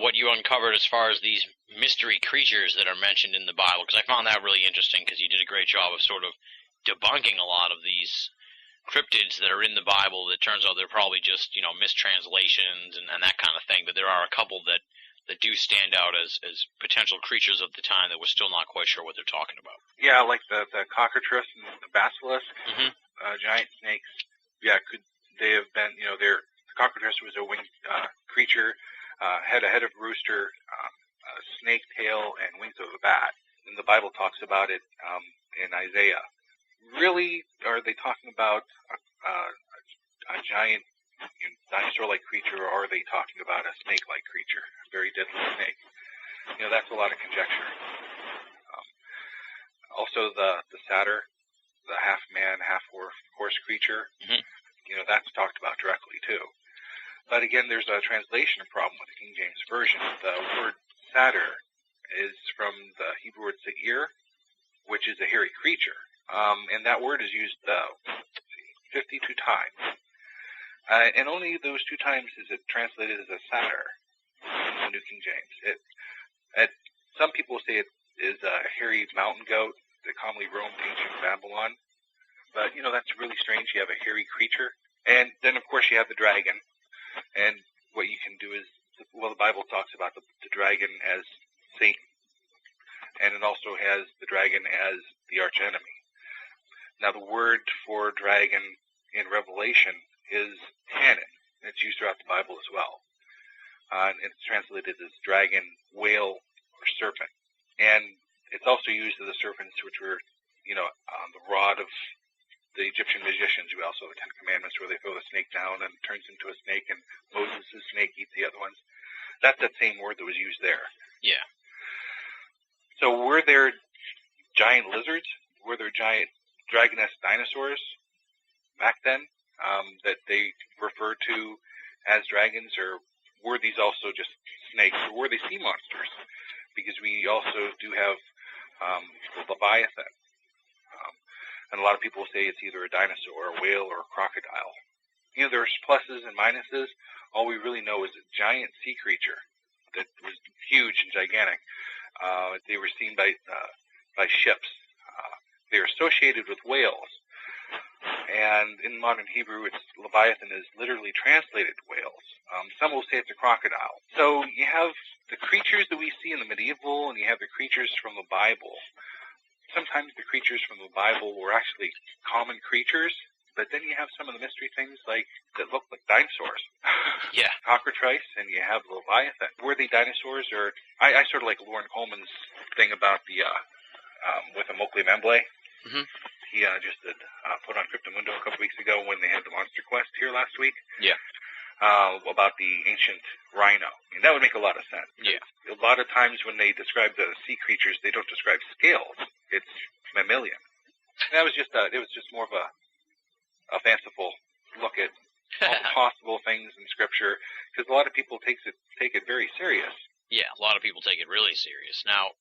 what you uncovered as far as these mystery creatures that are mentioned in the Bible, because I found that really interesting, because you did a great job of sort of debunking a lot of these cryptids that are in the Bible that turns out they're probably just, mistranslations and that kind of thing, but there are a couple that do stand out as potential creatures of the time that we're still not quite sure what they're talking about. Yeah, like the cockatrice and the basilisk, giant snakes. Yeah, could they have been, the cockatrice was a winged creature, had a head of a rooster, a snake tail, and wings of a bat. And the Bible talks about it in Isaiah. Really, are they talking about a giant dinosaur-like creature, or are they talking about a snake-like creature, a very deadly snake? That's a lot of conjecture. Also, the satyr, the half-man, half-horse creature, that's talked about directly, too. But again, there's a translation problem with the King James Version. The word satyr is from the Hebrew word seir, which is a hairy creature. And that word is used 52 times. And only those 2 times is it translated as a satyr in the New King James. Some people say it is a hairy mountain goat that commonly roamed ancient Babylon. But, that's really strange. You have a hairy creature. And then, of course, you have the dragon. And what you can do is, the Bible talks about the dragon as Satan. And it also has the dragon as the archenemy. Now, the word for dragon in Revelation is Tannin. It's used throughout the Bible as well. And it's translated as dragon, whale, or serpent. And it's also used as the serpents which were, on the rod of the Egyptian magicians, who also the Ten Commandments, where they throw the snake down and it turns into a snake, and Moses' snake eats the other ones. That's that same word that was used there. Yeah. So were there giant lizards? Were there giant dragon-esque dinosaurs back then that they referred to as dragons, or were these also just snakes, or were they sea monsters? Because we also do have the Leviathan. And a lot of people say it's either a dinosaur, a whale, or a crocodile. There's pluses and minuses. All we really know is a giant sea creature that was huge and gigantic. They were seen by ships. They're associated with whales. And in modern Hebrew, Leviathan is literally translated whales. Some will say it's a crocodile. So you have the creatures that we see in the medieval, and you have the creatures from the Bible. Sometimes the creatures from the Bible were actually common creatures, but then you have some of the mystery things that look like dinosaurs. Yeah. Cockatrice, and you have Leviathan. Were they dinosaurs, or I sort of like Lauren Coleman's thing about the with the Mowgli Memble. Mm-hmm. He just did put on Cryptomundo a couple weeks ago when they had the Monster Quest here last week. Yeah. About the ancient rhino. And that would make a lot of sense. Yeah. A lot of times when they describe the sea creatures, they don't describe scales. It's mammalian. And it was just more of a fanciful look at all the possible things in Scripture, because a lot of people take it very serious. Yeah, a lot of people take it really serious. Now,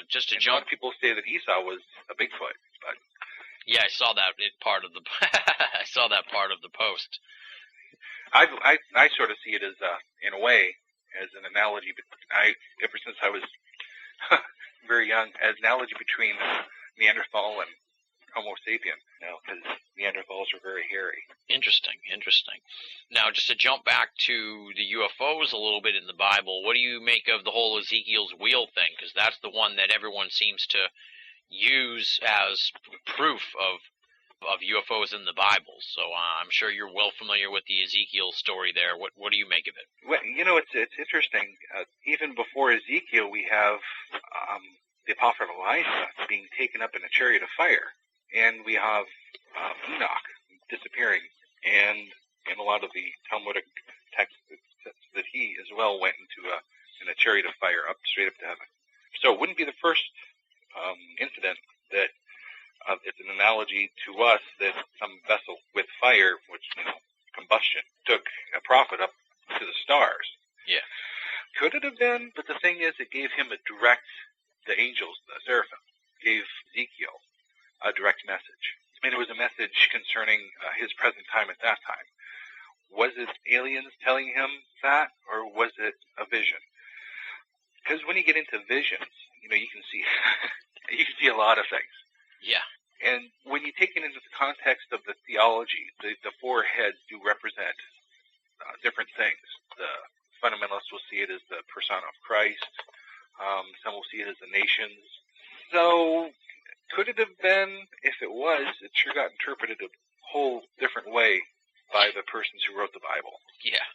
just to A lot of people say that Esau was a Bigfoot, but yeah, I saw that part of the I saw that part of the post. I sort of see it as in a way as an analogy. But ever since I was very young, as an analogy between Neanderthal and Homo sapien, because Neanderthals are very hairy. Interesting. Now, just to jump back to the UFOs a little bit in the Bible, what do you make of the whole Ezekiel's wheel thing? Because that's the one that everyone seems to use as proof of of UFOs in the Bible, so I'm sure you're well familiar with the Ezekiel story there. What do you make of it? Well, it's interesting. Even before Ezekiel, we have the prophet Elijah being taken up in a chariot of fire, and we have Enoch disappearing, and in a lot of the Talmudic texts that he as well went in a chariot of fire up straight up to heaven. So it wouldn't be the first incident that it's an analogy to us that some vessel with fire, which combustion, took a prophet up to the stars. Yeah. Could it have been? But the thing is, it gave him the angels, the seraphim, gave Ezekiel a direct message. And it was a message concerning his present time at that time. Was it aliens telling him that, or was it a vision? Because when you get into visions, you can see you can see a lot of things. Yeah. And when you take it into the context of the theology, the four heads do represent different things. The fundamentalists will see it as the persona of Christ. Some will see it as the nations. So could it have been? If it was, it sure got interpreted a whole different way by the persons who wrote the Bible. Yeah.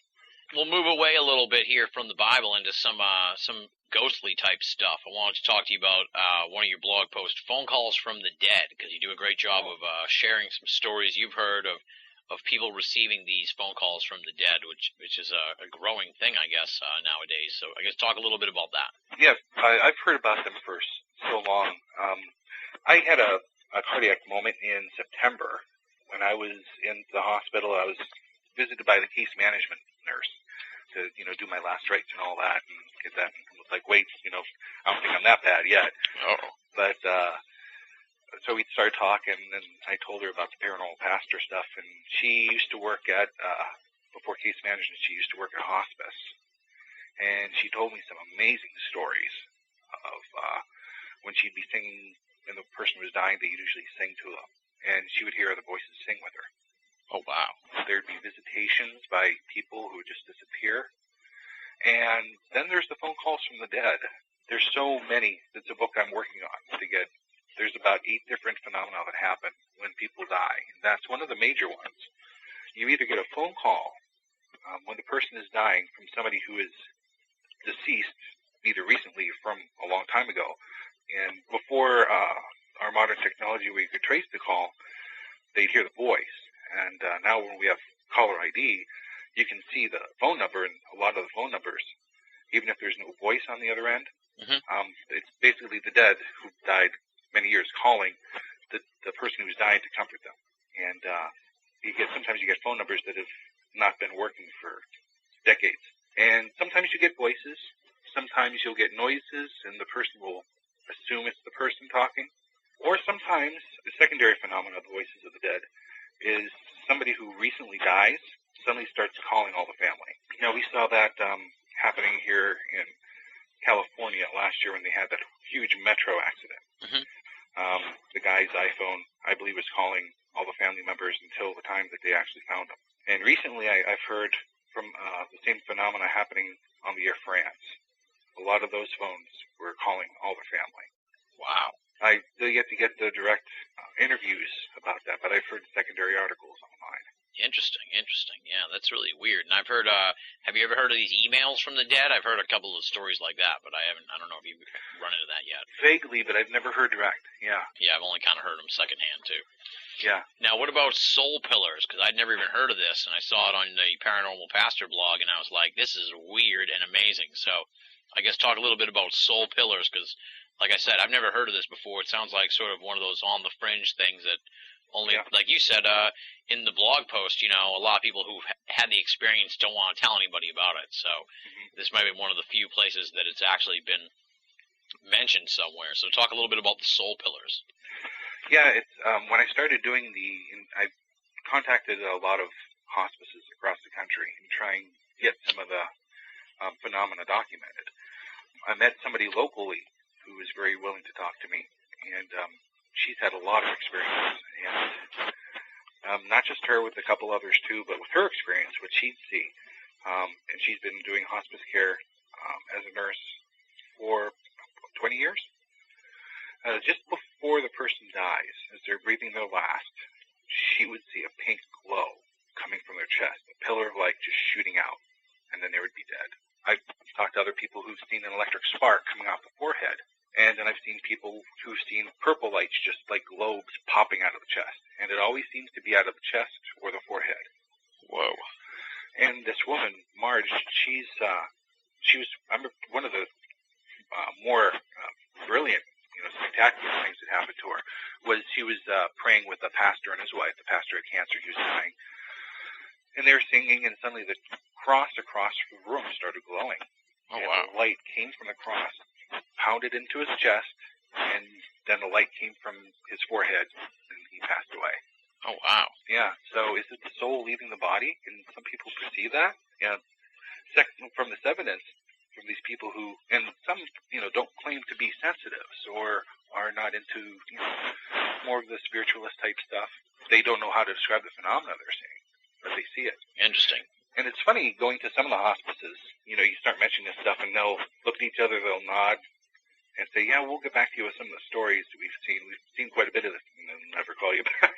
We'll move away a little bit here from the Bible into some ghostly type stuff. I wanted to talk to you about one of your blog posts, phone calls from the dead, because you do a great job of sharing some stories you've heard of people receiving these phone calls from the dead, which is a growing thing, I guess, nowadays. So I guess talk a little bit about that. Yes, I've heard about them for so long. I had a cardiac moment in September when I was in the hospital. I was visited by the case management nurse to, do my last rites and all that, and get that. And it was like, wait, I don't think I'm that bad yet. Oh. But so we started talking, and I told her about the Paranormal Pastor stuff, and she used to work at, before case management, she used to work at hospice. And she told me some amazing stories of when she'd be singing, and the person was dying, they usually sing to them. And she would hear other voices sing with her. Oh, wow. There'd be visitations by people who would just disappear. And then there's the phone calls from the dead. There's so many. It's a book I'm working on to get. There's about 8 different phenomena that happen when people die. And that's one of the major ones. You either get a phone call when the person is dying from somebody who is deceased, either recently or from a long time ago. And before our modern technology where you could trace the call, they'd hear the voice. And now when we have caller ID, you can see the phone number, and a lot of the phone numbers, even if there's no voice on the other end, it's basically the dead who died many years calling the person who's dying to comfort them. And sometimes you get phone numbers that have not been working for decades. And sometimes you get voices. Sometimes you'll get noises, and the person will assume it's the person talking. Or sometimes the secondary phenomenon of the voices of the dead is somebody who recently dies suddenly starts calling all the family. We saw that happening here in California last year when they had that huge metro accident. The guy's iPhone, I believe, was calling all the family members until the time that they actually found him. And recently I've heard from the same phenomena happening on the Air France. A lot of those phones were calling all the family. Wow. I still yet to get the direct interviews about that, but I've heard secondary articles online. Interesting. Yeah, that's really weird. And I've heard, have you ever heard of these emails from the dead? I've heard a couple of stories like that, but I don't know if you've run into that yet. Vaguely, but I've never heard direct, yeah. Yeah, I've only kind of heard them secondhand, too. Yeah. Now, what about soul pillars? Because I'd never even heard of this, and I saw it on the Paranormal Pastor blog, and I was like, this is weird and amazing. So I guess talk a little bit about soul pillars, because like I said, I've never heard of this before. It sounds like sort of one of those on the fringe things that only, like you said, in the blog post, a lot of people who've had the experience don't want to tell anybody about it. So this might be one of the few places that it's actually been mentioned somewhere. So talk a little bit about the soul pillars. Yeah, it's when I started doing I contacted a lot of hospices across the country and try and get some of the phenomena documented. I met somebody locally who was very willing to talk to me, and she's had a lot of experience, and not just her, with a couple others too, but with her experience, what she'd see, and she's been doing hospice care as a nurse for 20 years. Just before the person dies, as they're breathing their last, she would see a pink glow coming from their chest, a pillar of light just shooting out, and then they would be dead. I've talked to other people who've seen an electric spark coming off the forehead, and then I've seen people who've seen purple lights just like globes popping out of the chest, and it always seems to be out of the chest or the forehead. Whoa. And this woman, Marge, she was one of the more brilliant, spectacular things that happened to her was she was praying with a pastor and his wife. The pastor had cancer; he was dying, and they were singing, and suddenly the cross across the room started glowing. Oh, and wow. the light came from the cross, pounded into his chest, and then the light came from his forehead, and he passed away. Oh, wow. Yeah, so is it the soul leaving the body? Can some people perceive that? Yeah. Second, from this evidence, from these people who, and some, don't claim to be sensitives or are not into, more of the spiritualist type stuff. They don't know how to describe the phenomena they're seeing, but they see it. Interesting. And it's funny, going to some of the hospices, you start mentioning this stuff, and they'll look at each other, they'll nod, and say, yeah, we'll get back to you with some of the stories that we've seen. We've seen quite a bit of this, and they'll never call you back.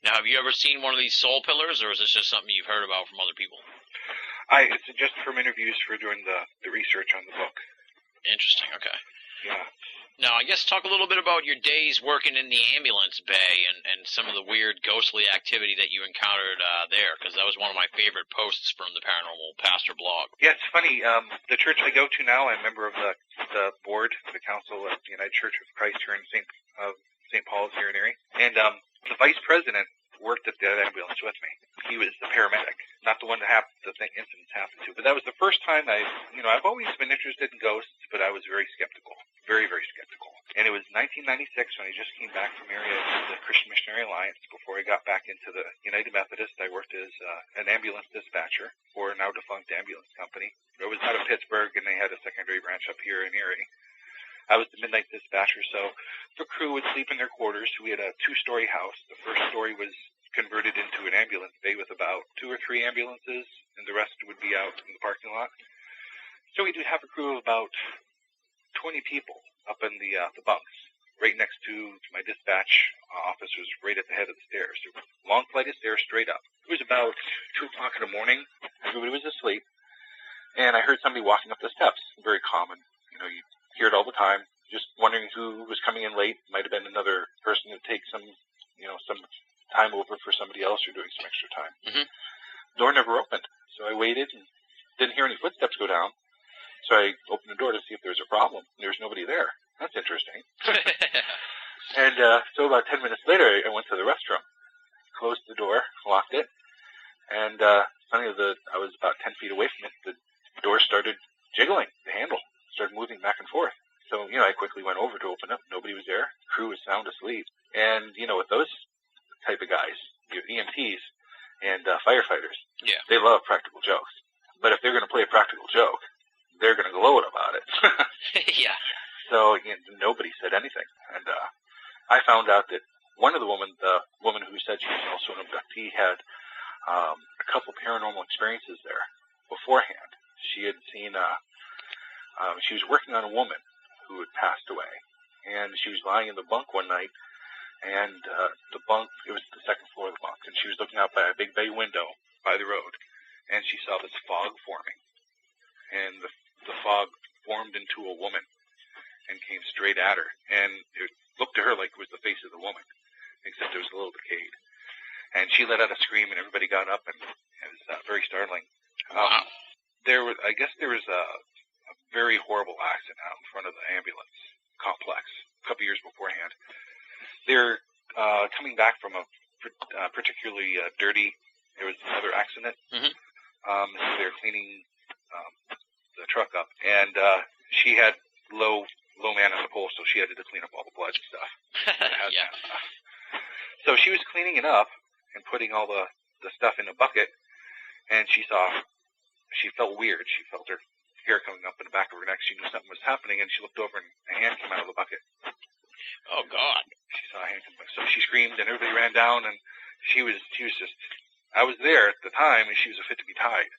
Now, have you ever seen one of these soul pillars, or is this just something you've heard about from other people? It's just from interviews for doing the research on the book. Interesting, okay. Yeah. Now, I guess talk a little bit about your days working in the ambulance bay and some of the weird ghostly activity that you encountered there, because that was one of my favorite posts from the Paranormal Pastor blog. Yeah, it's funny. The church I go to now, I'm a member of the board, the council of the United Church of Christ here in St. Paul's here in Erie. And the vice president worked at that ambulance with me. He was the paramedic, not the one that incidents happened to. But that was the first time I've always been interested in ghosts, but I was very skeptical, very, very skeptical. And it was 1996 when I just came back from the Christian Missionary Alliance. Before I got back into the United Methodist, I worked as an ambulance dispatcher for a now defunct ambulance company. It was out of Pittsburgh, and they had a secondary branch up here in Erie. I was the midnight dispatcher, so the crew would sleep in their quarters. We had a 2-story house. The first story was converted into an ambulance bay with about 2 or 3 ambulances, and the rest would be out in the parking lot. So we did have a crew of about 20 people up in the bunks, right next to my dispatch office was right at the head of the stairs. There was a long flight of stairs straight up. It was about 2 o'clock in the morning. Everybody was asleep, and I heard somebody walking up the steps. Very common. You hear it all the time. Just wondering who was coming in late. Might have been another person to take some time over for somebody else or doing some extra time. Mm-hmm. Door never opened, so I waited and didn't hear any footsteps go down. So I opened the door to see if there was a problem. There was nobody there. That's interesting. And so about 10 minutes later, I went to the restroom, closed the door, locked it, and suddenly I was about 10 feet away from it. The door started jiggling. The handle started moving back and forth. So, I quickly went over to open it. Nobody was there. Crew was sound asleep. And, with those type of guys, EMTs and firefighters, yeah, they love practical jokes. But if they're going to play a practical joke, they're going to gloat about it. Yeah. So nobody said anything. And I found out that the woman who said she was also an abductee, had a couple paranormal experiences there beforehand. She had seen, she was working on a woman who had passed away. And she was lying in the bunk one night, and the bunk, it was the second floor of the bunk, and she was looking out by a big bay window by the road, and she saw this fog forming. And the fog formed into a woman and came straight at her. And it looked to her like it was the face of the woman, except it was a little decayed. And she let out a scream, and everybody got up, and it was very startling. Wow. I guess there was a very horrible accident out in front of the ambulance complex a couple years beforehand. They're coming back from a particularly dirty, there was another accident. Mm-hmm. So they're cleaning the truck up, and she had low man on the pole, so she had to clean up all the blood and stuff. Yeah. So she was cleaning it up and putting all the stuff in a bucket, and she felt weird. She felt her hair coming up in the back of her neck. She knew something was happening, and she looked over, and a hand came out of the bucket. Oh, God. She saw a hand come back. So she screamed, and everybody ran down, and she was just, I was there at the time, and she was fit to be tied.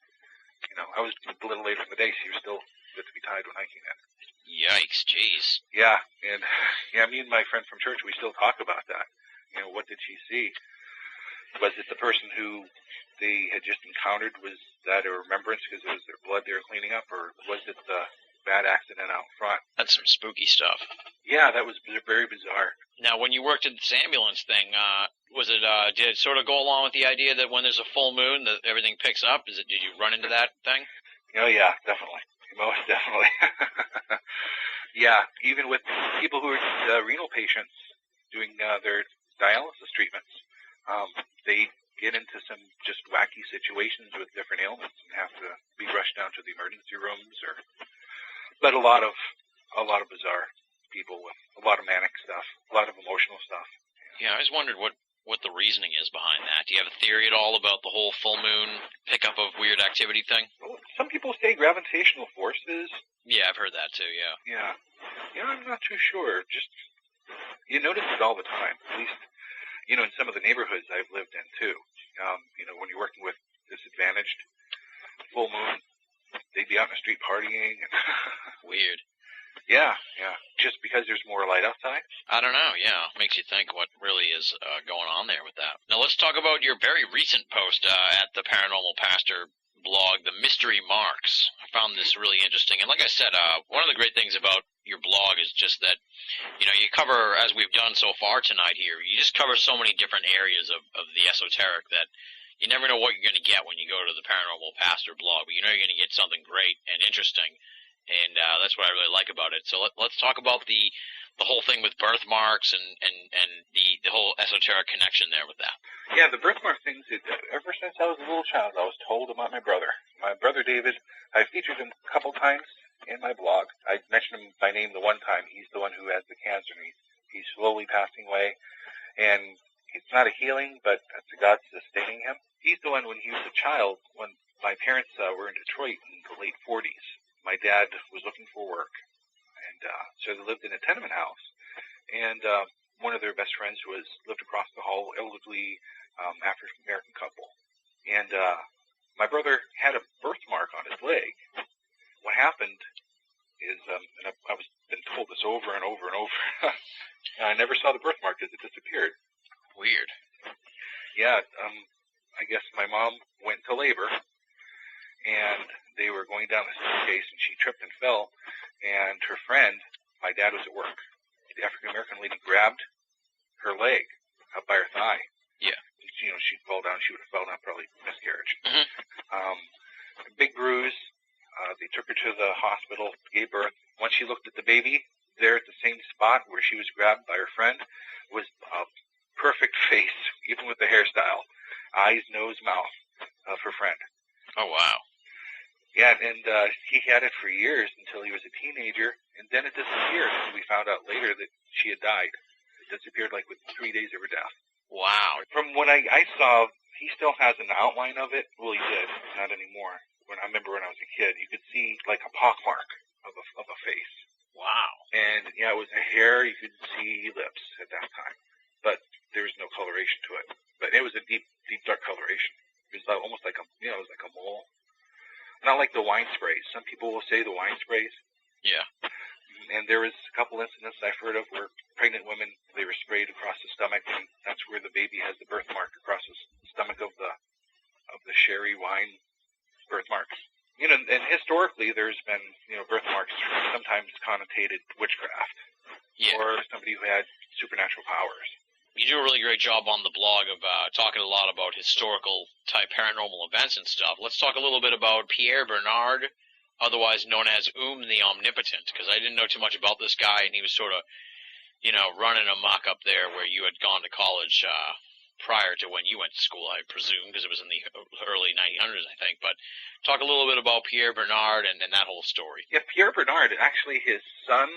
I was a little later in the day. She was still fit to be tied when I came in. Yikes, jeez. Yeah, and me and my friend from church, we still talk about that. What did she see? Was it the person who they had just encountered? Was that a remembrance because it was their blood they were cleaning up, or was it the bad accident out front? That's some spooky stuff. Yeah, that was very bizarre. Now, when you worked at this ambulance thing, did it sort of go along with the idea that when there's a full moon, that everything picks up? Did you run into that thing? Oh, yeah, definitely. Most definitely. Yeah, even with people who are renal patients doing their dialysis treatments, they get into some just wacky situations with different ailments and have to be rushed down to the emergency rooms, but a lot of bizarre people with a lot of manic stuff, a lot of emotional stuff. Yeah, I always wondered what the reasoning is behind that. Do you have a theory at all about the whole full moon pickup of weird activity thing? Well, some people say gravitational forces. Yeah, I've heard that too, yeah. Yeah, I'm not too sure. Just, you notice it all the time, at least, in some of the neighborhoods I've lived in too. When you're working with disadvantaged, full moon, they'd be out in the street partying. And Weird. Yeah. Just because there's more light outside? I don't know, yeah. Makes you think what really is going on there with that. Now let's talk about your very recent post at the Paranormal Pastor blog, The Mystery Marks. I found this really interesting. And like I said, one of the great things about your blog is just that, you cover, as we've done so far tonight here, you just cover so many different areas of the esoteric that you never know what you're going to get when you go to the Paranormal Pastor blog, but you know you're going to get something great and interesting. And that's what I really like about it. So let's talk about the whole thing with birthmarks and the whole esoteric connection there with that. Yeah, the birthmark things, ever since I was a little child, I was told about my brother. My brother David, I featured him a couple times in my blog. I mentioned him by name the one time. He's the one who has the cancer, and he's slowly passing away. And it's not a healing, but it's God sustaining him. He's the one when he was a child, when my parents were in Detroit in the late 40s. My dad was looking for work, and so they lived in a tenement house. And one of their best friends lived across the hall, elderly African-American couple. And my brother had a birthmark on his leg. What happened is, and I was been told this over and over and over, and I never saw the birthmark because it disappeared. Weird. Yeah, I guess my mom went to labor, and they were going down the staircase, and she tripped and fell, and her friend, my dad was at work. The African-American lady grabbed her leg up by her thigh. Yeah. She'd fall down. She would have fell down, probably miscarriage. Mm-hmm. Big bruise. They took her to the hospital, gave birth. Once she looked at the baby, there at the same spot where she was grabbed by her friend was a perfect face, even with the hairstyle. Eyes, nose, mouth of her friend. Oh, wow. Yeah, and he had it for years until he was a teenager, and then it disappeared. And we found out later that she had died. It disappeared like within 3 days of her death. Wow. From what I saw, he still has an outline of it. Well, he did, not anymore. I remember when I was a kid, you could see like a pockmark of a face. Wow. And yeah, it was a hair. You could see lips at that time, but there was no coloration to it. But it was a deep dark coloration. It was almost like it was like a mole. Not like the wine sprays. Some people will say the wine sprays. Yeah. And there was a couple incidents I've heard of where pregnant women, they were sprayed across the stomach, and that's where the baby has the birthmark across the stomach of the sherry wine birthmarks. And historically there's been, birthmarks sometimes connotated witchcraft. Yeah. Or somebody who had supernatural powers. You do a really great job on the blog of talking a lot about historical type paranormal events and stuff. Let's talk a little bit about Pierre Bernard, otherwise known as the Omnipotent, because I didn't know too much about this guy, and he was sort of, running amok up there where you had gone to college prior to when you went to school, I presume, because it was in the early 1900s, I think. But talk a little bit about Pierre Bernard and that whole story. Yeah, Pierre Bernard, actually his son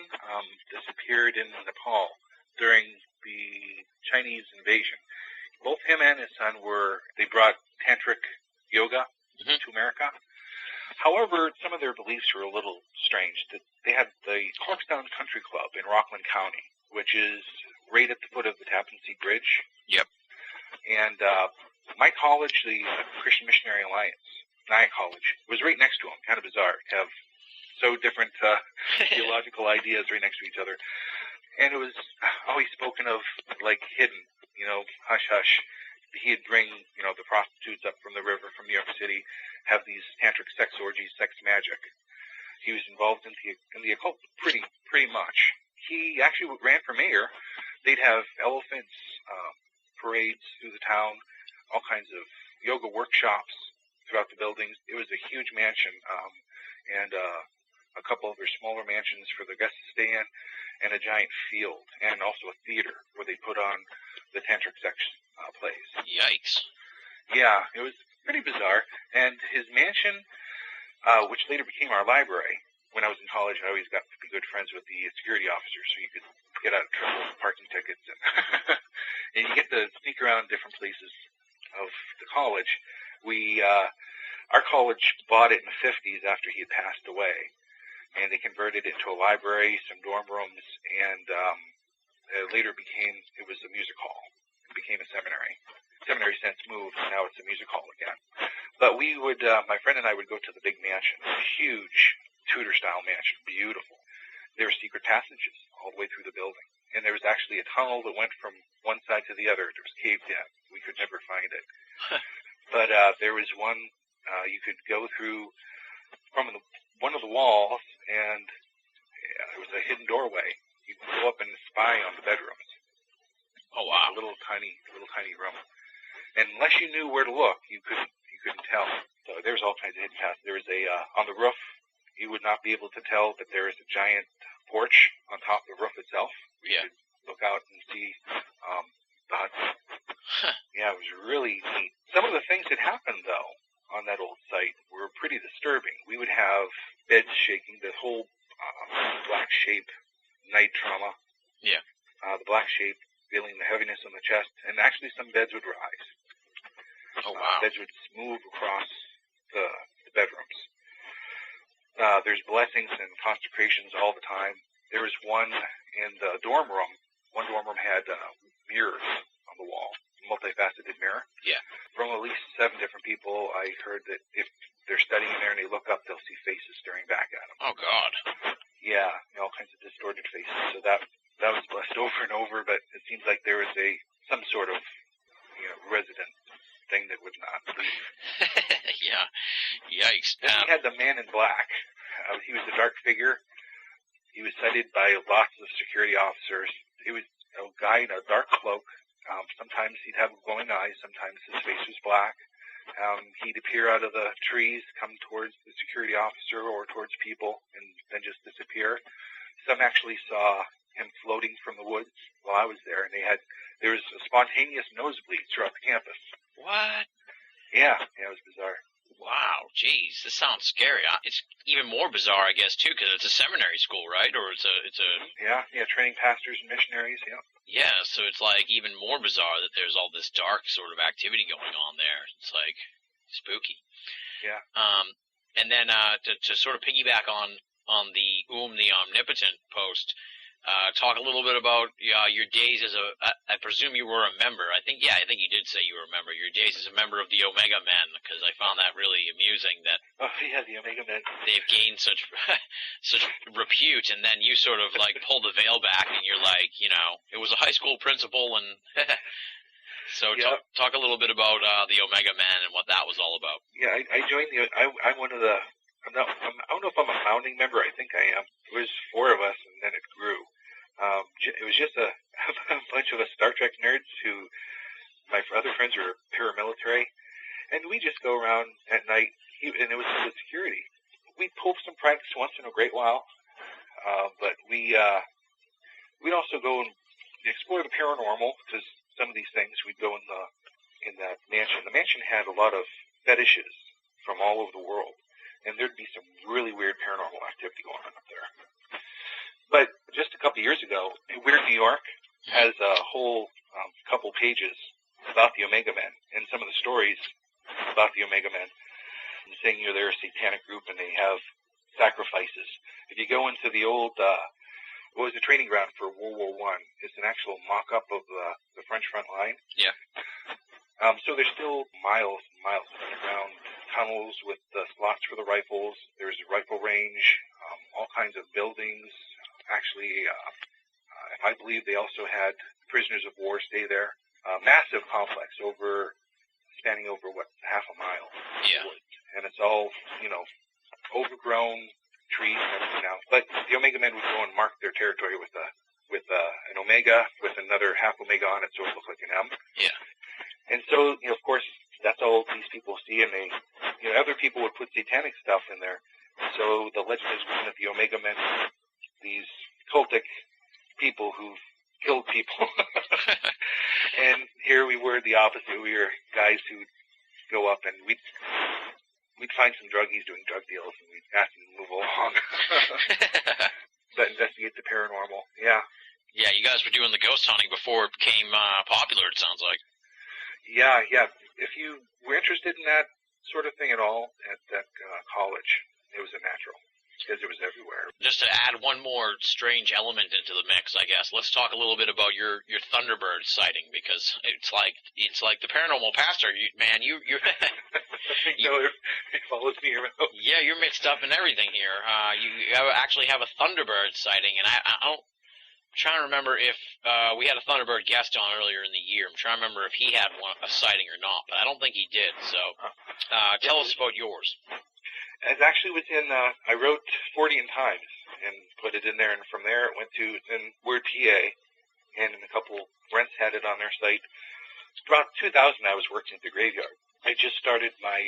disappeared in Nepal during the Chinese invasion. Both him and his son they brought tantric yoga to America. However, some of their beliefs were a little strange. They had the Clarkstown Country Club in Rockland County, which is right at the foot of the Tappan Zee Bridge. Yep. And my college, the Christian Missionary Alliance, Nyack College, was right next to them. Kind of bizarre to have so different theological ideas right next to each other. And it was always spoken of like hidden, hush hush. He'd bring, the prostitutes up from the river from New York City, have these tantric sex orgies, sex magic. He was involved in the occult pretty much. He actually ran for mayor. They'd have elephants, parades through the town, all kinds of yoga workshops throughout the buildings. It was a huge mansion, and a couple other smaller mansions for the guests to stay in, and a giant field, and also a theater where they put on the tantric sex plays. Yikes. Yeah, it was pretty bizarre. And his mansion, which later became our library, when I was in college, I always got to be good friends with the security officers, so you could get out of trouble with parking tickets, and, and you get to sneak around different places of the college. Our college bought it in the 50s after he had passed away, and they converted it into a library, some dorm rooms, and it later it was a music hall. It became a seminary. Seminary since moved, and now it's a music hall again. But we would, my friend and I would go to the big mansion, a huge Tudor-style mansion, beautiful. There were secret passages all the way through the building, and there was actually a tunnel that went from one side to the other. It was caved in. We could never find it. But there was one you could go through from one of the walls, and it was a hidden doorway. You could go up and spy on the bedrooms. Oh wow! A little tiny room. And unless you knew where to look, you couldn't tell. So there's all kinds of hidden passages. There was on the roof. You would not be able to tell that there is a giant porch on top of the roof itself. Yeah. You could look out and see the hut. Yeah, it was really neat. Some of the things that happened, though, on that old site were pretty disturbing. We would have beds shaking, the whole black shape, night trauma. Yeah. The black shape, feeling the heaviness on the chest, and actually some beds would rise. Oh, wow. Beds would move across the bedrooms. There's blessings and consecrations all the time. There was one in the dorm room. One dorm room had mirrors on the wall, multifaceted mirror. Yeah. From at least 7 different people, I heard that if they're studying in there and they look up, they'll see faces staring back at them. Oh, God. Yeah, all kinds of distorted faces. So that was blessed over and over, but it seems like there was some sort of resident thing that would not leave. Yeah. Yikes. Then we had the man in black. He was a dark figure. He was cited by lots of security officers. He was a guy in a dark cloak. Sometimes he'd have glowing eyes. Sometimes his face was black. He'd appear out of the trees, come towards the security officer or towards people, and then just disappear. Some actually saw him floating from the woods while I was there, and there was a spontaneous nosebleed throughout the campus. What? Yeah, it was bizarre. Wow, geez, this sounds scary. It's even more bizarre, I guess, too, because it's a seminary school, right? Or it's a Yeah, training pastors and missionaries. Yeah. Yeah, so it's like even more bizarre that there's all this dark sort of activity going on there. It's like spooky. Yeah. And then to sort of piggyback on the the Omnipotent post. Talk a little bit about your days as I presume you were a member. I think you did say you were a member. Your days as a member of the Omega Men, because I found that really amusing that the Omega Men. They've gained such repute, and then you sort of like pull the veil back, and you're like, it was a high school principal, and so yep. talk a little bit about the Omega Men and what that was all about. Yeah, I joined I'm one of the. I don't know if I'm a founding member. I think I am. It was 4 of us, and then it grew. It was just a bunch of us Star Trek nerds who, my other friends were paramilitary, and we just go around at night, and it was the security. We'd pull some pranks once in a great while, but we'd also go and explore the paranormal, because some of these things we'd go in that mansion. The mansion had a lot of fetishes from all over the world, and there'd be some really weird paranormal activity going on up there. But just a couple of years ago, Weird New York has a whole couple pages about the Omega Men and some of the stories about the Omega Men, saying they're a satanic group and they have sacrifices. If you go into the old, it was a training ground for World War I. It's an actual mock-up of the French front line. Yeah. So there's still miles and miles of underground tunnels with slots for the rifles. There's a rifle range, all kinds of buildings. Actually, I believe they also had prisoners of war stay there. massive complex spanning over half a mile. Yeah. And it's all, overgrown trees and everything now. But the Omega men would go and mark their territory with an Omega with another half Omega on it, so it looked like an M. Yeah. And so, of course, that's all these people see, and they, other people would put satanic stuff in there. So the legend is that the Omega men, these cultic people who killed people. And here we were the opposite. We were guys who'd go up and we'd find some druggies doing drug deals, and we'd ask them to move along. But investigate the paranormal. Yeah. Yeah, you guys were doing the ghost hunting before it became popular, it sounds like. Yeah. If you were interested in that sort of thing at all at that college, it was a natural, because it was everywhere. Just to add one more strange element into the mix, I guess, let's talk a little bit about your Thunderbird sighting, because it's like the Paranormal Pastor. You It follows me around. Yeah, you're mixed up in everything here. You actually have a Thunderbird sighting, and I'm trying to remember if we had a Thunderbird guest on earlier in the year. I'm trying to remember if he had a sighting or not, but I don't think he did. So tell us about yours. It actually was in, I wrote 40 Times and put it in there, and from there it's in Word PA, and a couple friends had it on their site. About 2000, I was working at the graveyard. I just started my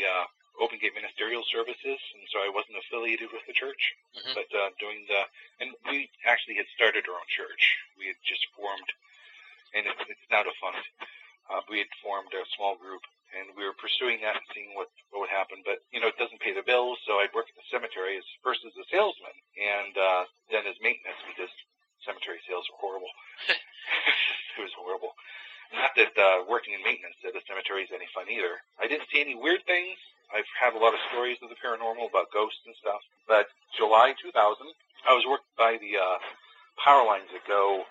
Open Gate Ministerial Services, and so I wasn't affiliated with the church, but and we actually had started our own church. We had just formed, and it's now defunct. We had formed a small group, and we were pursuing that and seeing what would happen. But, it doesn't pay the bills, so I'd work at the cemetery first as a salesman, and then as maintenance, because cemetery sales are horrible. It was horrible. Not that working in maintenance at a cemetery is any fun either. I didn't see any weird things. I've had a lot of stories of the paranormal about ghosts and stuff. But July 2000, I was working by the power lines that go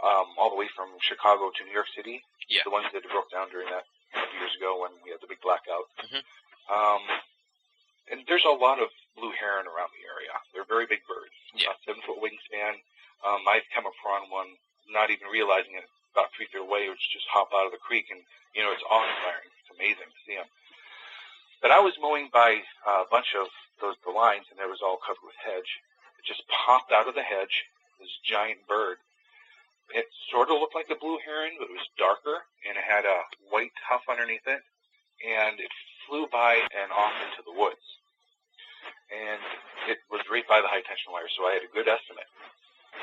all the way from Chicago to New York City. Yeah. The ones that broke down during that a couple years ago when we had the big blackout. And there's a lot of blue heron around the area. They're very big birds. Yeah. About 7-foot wingspan. I've come upon one, not even realizing it, about 3 feet away, which just hop out of the creek, and it's awe-inspiring. It's amazing to see them. But I was mowing by a bunch of the lines, and it was all covered with hedge. It just popped out of the hedge, this giant bird. It sort of looked like a blue heron, but it was darker, and it had a white tuft underneath it, and it flew by and off into the woods. And it was right by the high-tension wire, so I had a good estimate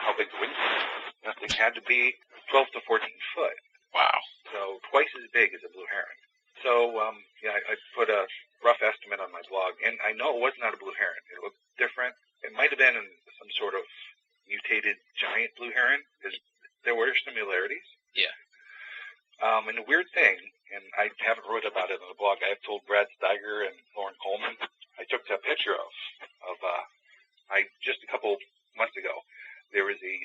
how big the wingspan was. That thing had to be 12 to 14 foot. Wow. So twice as big as a blue heron. So, I put a rough estimate on my blog, and I know it was not a blue heron. It looked different. It might have been some sort of mutated giant blue heron, because there were similarities. Yeah. And the weird thing, and I haven't wrote about it on the blog, I have told Brad Steiger and Lauren Coleman, I took a picture of just a couple months ago, there was a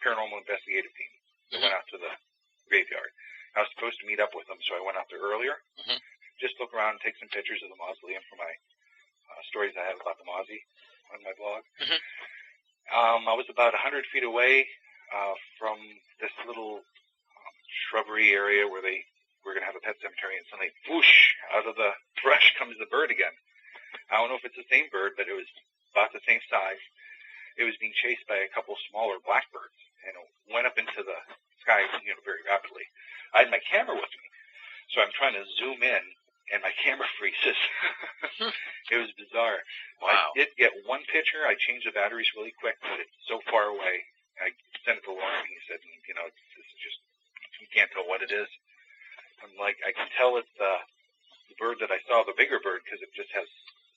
paranormal investigative team that went out to the graveyard. I was supposed to meet up with them, so I went out there earlier, just look around and take some pictures of the mausoleum for my stories I have about the Mozzie on my blog. I was about 100 feet away from this little shrubbery area where they were going to have a pet cemetery, and suddenly, whoosh, out of the brush comes the bird again. I don't know if it's the same bird, but it was about the same size. It was being chased by a couple smaller blackbirds, and it went up into the sky, very rapidly. I had my camera with me, so I'm trying to zoom in, and my camera freezes. It was bizarre. Wow. I did get one picture. I changed the batteries really quick, but it's so far away. I sent it to Lauren, and he said, this is just, you can't tell what it is. I'm like, I can tell it's the bird that I saw, the bigger bird, because it just has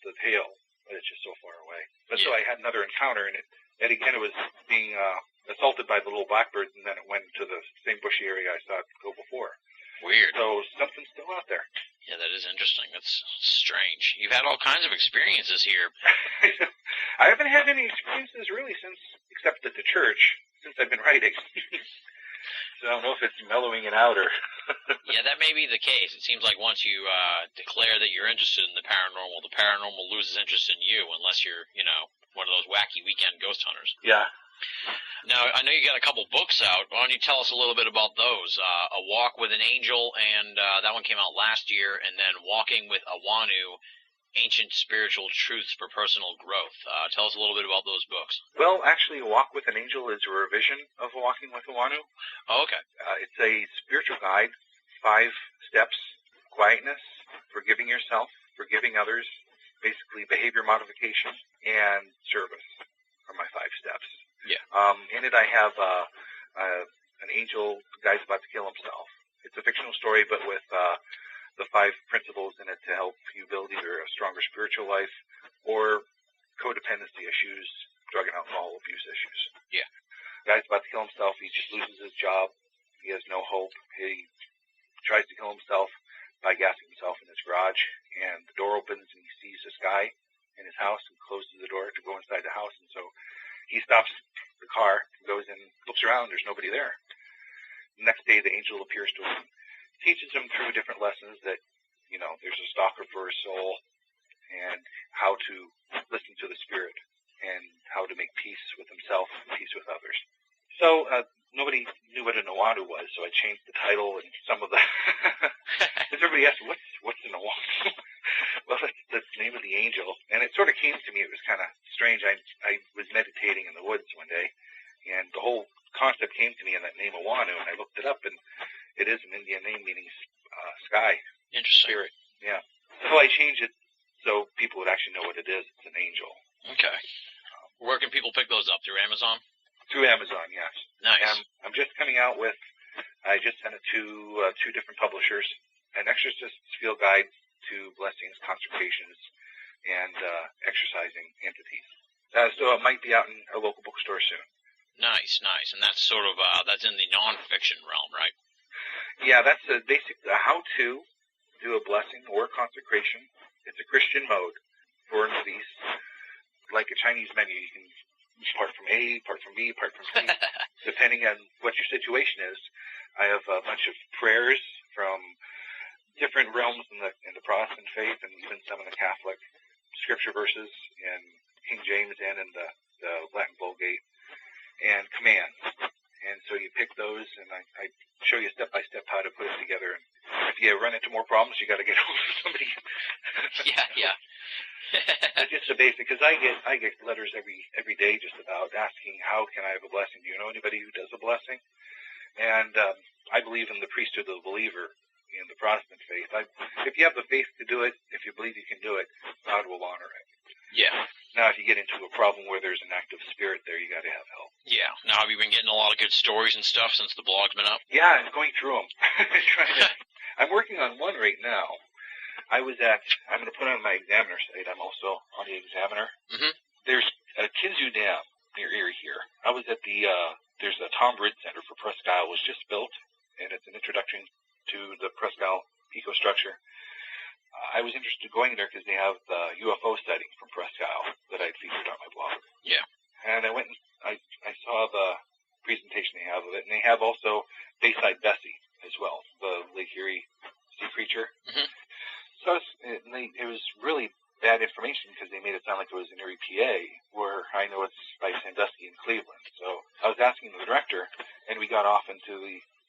the tail, but it's just so far away. But so I had another encounter, and it again, it was being assaulted by the little blackbirds, and then it went to the same bushy area I saw it go before. Weird. So something's still out there. Yeah, that is interesting. That's strange. You've had all kinds of experiences here. I haven't had any experiences really except at the church, since I've been writing. So I don't know if it's mellowing it out or... Yeah, that may be the case. It seems like once you declare that you're interested in the paranormal loses interest in you unless you're, one of those wacky weekend ghost hunters. Yeah, Now, I know you got a couple books out. Why don't you tell us a little bit about those? A Walk with an Angel, and that one came out last year, and then Walking with Awanu, Ancient Spiritual Truths for Personal Growth. Tell us a little bit about those books. Well, actually, A Walk with an Angel is a revision of Walking with Awanu. Oh, okay. It's a spiritual guide, 5 steps: quietness, forgiving yourself, forgiving others, basically behavior modification, and service are my 5 steps. Yeah. In it, I have an angel who guy's about to kill himself. It's a fictional story, but with the 5 principles in it to help you build either a stronger spiritual life or codependency issues, drug and alcohol abuse issues. Yeah. The guy's about to kill himself. He just loses his job. He has no hope. He tries to kill himself by gassing himself in his garage, and the door opens and he sees this guy in his house and closes the door to go inside the house, and so he stops the car, goes in, looks around, there's nobody there. The next day, the angel appears to him, teaches him through different lessons that, you know, there's a stalker for his soul, and how to listen to the spirit, and how to make peace with himself and peace with others. So, nobody knew what an Awanu was, so I changed the title and some of the... Because everybody asked, what's an Awanu? Well, that's the name of the angel. And it sort of came to me. It was kind of strange. I was meditating in the woods one day, and the whole concept came to me in that name Awanu, and I looked it up, and it is an Indian name meaning sky. Interesting. Spirit. Yeah. So I changed it so people would actually know what it is. It's an angel. Okay. Where can people pick those up? Through Amazon? Through Amazon, yes. Nice. And I'm just coming out with, I just sent it to 2 different publishers, an exorcist's field guide to blessings, consecrations, and exercising entities. So it might be out in a local bookstore soon. Nice, nice. And that's sort of, that's in the non-fiction realm, right? Yeah, that's a basic how-to do a blessing or consecration. It's a Christian mode for release. Like a Chinese menu, you can part from A, part from B, part from C, depending on what your situation is. I have a bunch of prayers from different realms in the Protestant faith, and even some in the Catholic, scripture verses in King James and in the Latin Vulgate, and commands. And so you pick those, and I show you step by step how to put it together. And if you run into more problems, you got to get hold of somebody. Yeah. It's just a basic, because I get letters every day just about asking, how can I have a blessing? Do you know anybody who does a blessing? And I believe in the priesthood of the believer in the Protestant faith. If you have the faith to do it, if you believe you can do it, God will honor it. Yeah. Now, if you get into a problem where there's an active spirit there, you got to have help. Yeah. Now, have you been getting a lot of good stories and stuff since the blog's been up? Yeah, I'm going through them. I'm working on one right now. I'm going to put on my Examiner site. I'm also on the Examiner. Mm-hmm. There's a Kinzu Dam near Erie here. I was at there's a Tom Bridge Center for Presque Isle was just built, and it's an introduction to the Presque Isle ecostructure. I was interested in going there because they have the UFO sighting from Presque Isle that I'd featured on my blog. Yeah. And I went and I saw the presentation they have of it, and they have also Bayside Bessie as well, the Lake Erie sea creature. Mm-hmm. So it was really bad information because they made it sound like it was in Erie, PA, where I know it's by Sandusky in Cleveland. So I was asking the director, and we got off into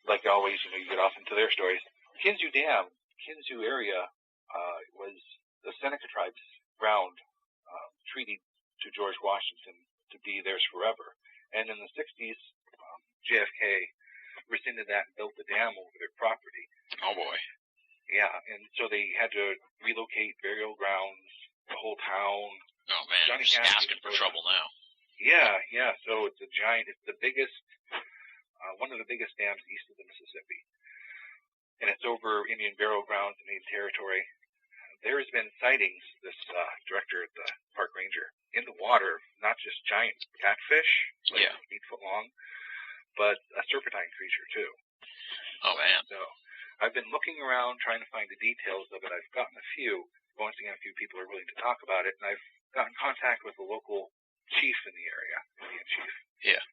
like always, you get off into their stories. Kinzu Dam, Kinzu area, was the Seneca tribe's ground treaty to George Washington to be theirs forever. And in the 60s, JFK rescinded that and built the dam over their property. Oh, boy. Yeah, and so they had to relocate burial grounds, the whole town. Oh, man, Johnny just Cash asking for trouble now. Yeah, so it's the biggest, one of the biggest dams east of the Mississippi. And it's over Indian burial grounds and Indian territory. There has been sightings, this director at the park ranger, in the water, not just giant catfish, like 8 foot long, but a serpentine creature, too. Oh, man. So I've been looking around trying to find the details of it. I've gotten a few. Once again, a few people are willing to talk about it, and I've gotten contact with the local chief in the area, Indian chief. Yeah.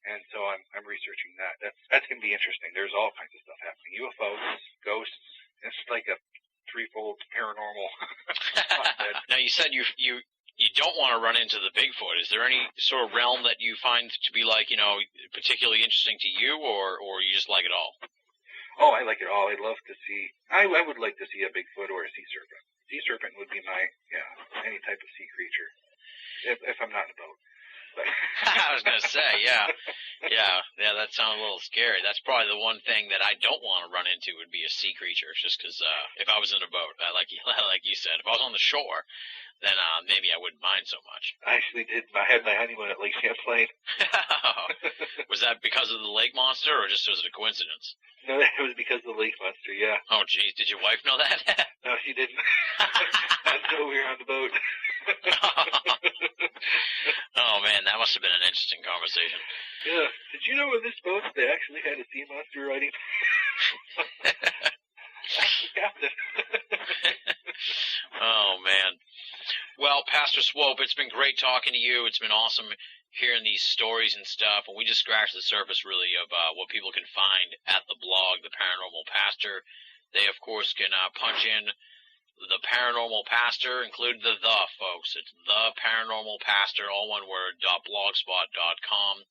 And so I'm researching that. That's going to be interesting. There's all kinds of stuff happening. UFOs, ghosts. It's like a threefold paranormal. Now, you said you don't want to run into the Bigfoot. Is there any sort of realm that you find to be be like, particularly interesting to you, or you just like it all? Oh, I like it all. I'd love to see. I would like to see a Bigfoot or a sea serpent. Sea serpent would be any type of sea creature, if I'm not in a boat. But I was gonna say, yeah, that sounds a little scary. That's probably the one thing that I don't want to run into would be a sea creature, just because if I was in a boat, like you said, if I was on the shore, then maybe I wouldn't mind so much. I actually I had my honeymoon at Lake Champlain. Was that because of the lake monster, or just was it a coincidence? No, it was because of the lake monster, yeah. Oh, geez, did your wife know that? No, she didn't. Until we were on the boat. Oh, man, that must have been an interesting conversation. Yeah. Did you know in this boat they actually had a sea monster riding? Actually, Captain. Oh, man. Well, Pastor Swope, it's been great talking to you. It's been awesome hearing these stories and stuff, and we just scratched the surface, really, of what people can find at the blog, The Paranormal Pastor. They, of course, can punch in The Paranormal Pastor, include the folks. It's The Paranormal Pastor, all one word, .blogspot.com.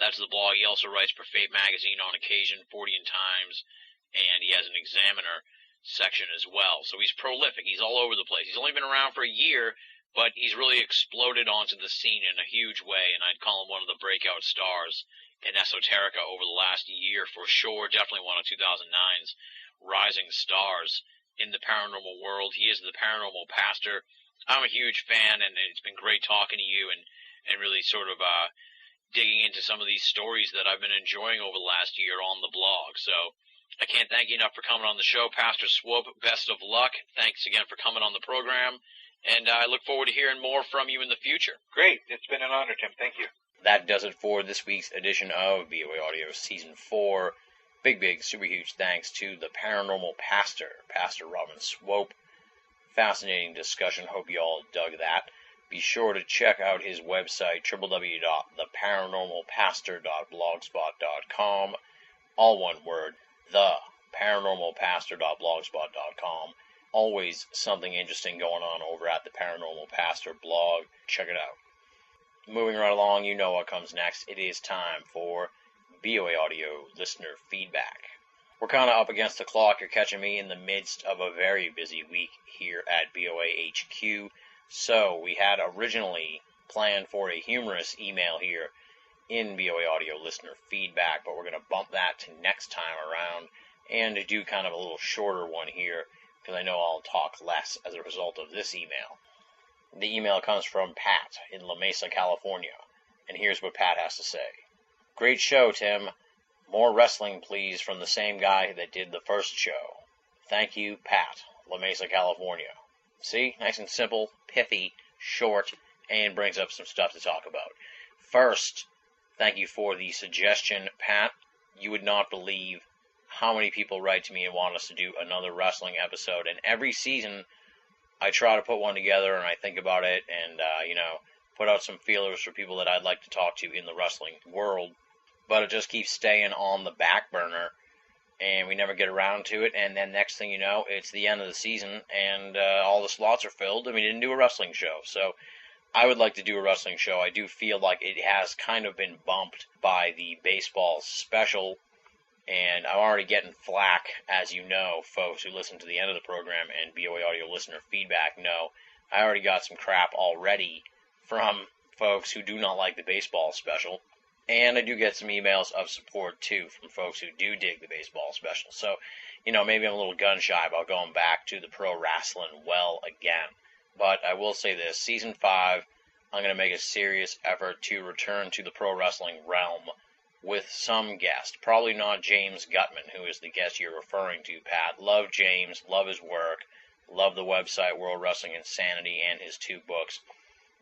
That's the blog. He also writes for Fate Magazine on occasion, 40 Times, and he has an Examiner section as well. So he's prolific. He's all over the place. He's only been around for a year, but he's really exploded onto the scene in a huge way, and I'd call him one of the breakout stars in esoterica over the last year for sure. Definitely one of 2009's rising stars in the paranormal world. He is the Paranormal Pastor. I'm a huge fan, and it's been great talking to you and really sort of digging into some of these stories that I've been enjoying over the last year on the blog. So I can't thank you enough for coming on the show, Pastor Swope. Best of luck. Thanks again for coming on the program. And I look forward to hearing more from you in the future. Great. It's been an honor, Tim. Thank you. That does it for this week's edition of BOA Audio Season 4. Big, super huge thanks to the Paranormal Pastor, Pastor Robin Swope. Fascinating discussion. Hope you all dug that. Be sure to check out his website, www.theparanormalpastor.blogspot.com. All one word, theparanormalpastor.blogspot.com. Always something interesting going on over at the Paranormal Pastor blog. Check it out. Moving right along, you know what comes next. It is time for BOA Audio Listener Feedback. We're kind of up against the clock. You're catching me in the midst of a very busy week here at BOA HQ. So we had originally planned for a humorous email here in BOA Audio Listener Feedback, but we're going to bump that to next time around and to do kind of a little shorter one here, because I know I'll talk less as a result of this email. The email comes from Pat in La Mesa, California, and here's what Pat has to say. Great show, Tim. More wrestling, please, from the same guy that did the first show. Thank you, Pat, La Mesa, California. See? Nice and simple, pithy, short, and brings up some stuff to talk about. First, thank you for the suggestion, Pat. You would not believe how many people write to me and want us to do another wrestling episode. And every season, I try to put one together, and I think about it, and, put out some feelers for people that I'd like to talk to in the wrestling world. But it just keeps staying on the back burner, and we never get around to it. And then next thing you know, it's the end of the season, and all the slots are filled, and we didn't do a wrestling show. So I would like to do a wrestling show. I do feel like it has kind of been bumped by the baseball special, and I'm already getting flack, as you know, folks who listen to the end of the program and BOA Audio Listener Feedback know. I already got some crap already from folks who do not like the baseball special. And I do get some emails of support, too, from folks who do dig the baseball special. So, maybe I'm a little gun-shy about going back to the pro wrestling well again. But I will say this, Season 5, I'm going to make a serious effort to return to the pro wrestling realm with some guest. Probably not James Gutman, who is the guest you're referring to, Pat. Love James, love his work, love the website World Wrestling Insanity and his 2 books.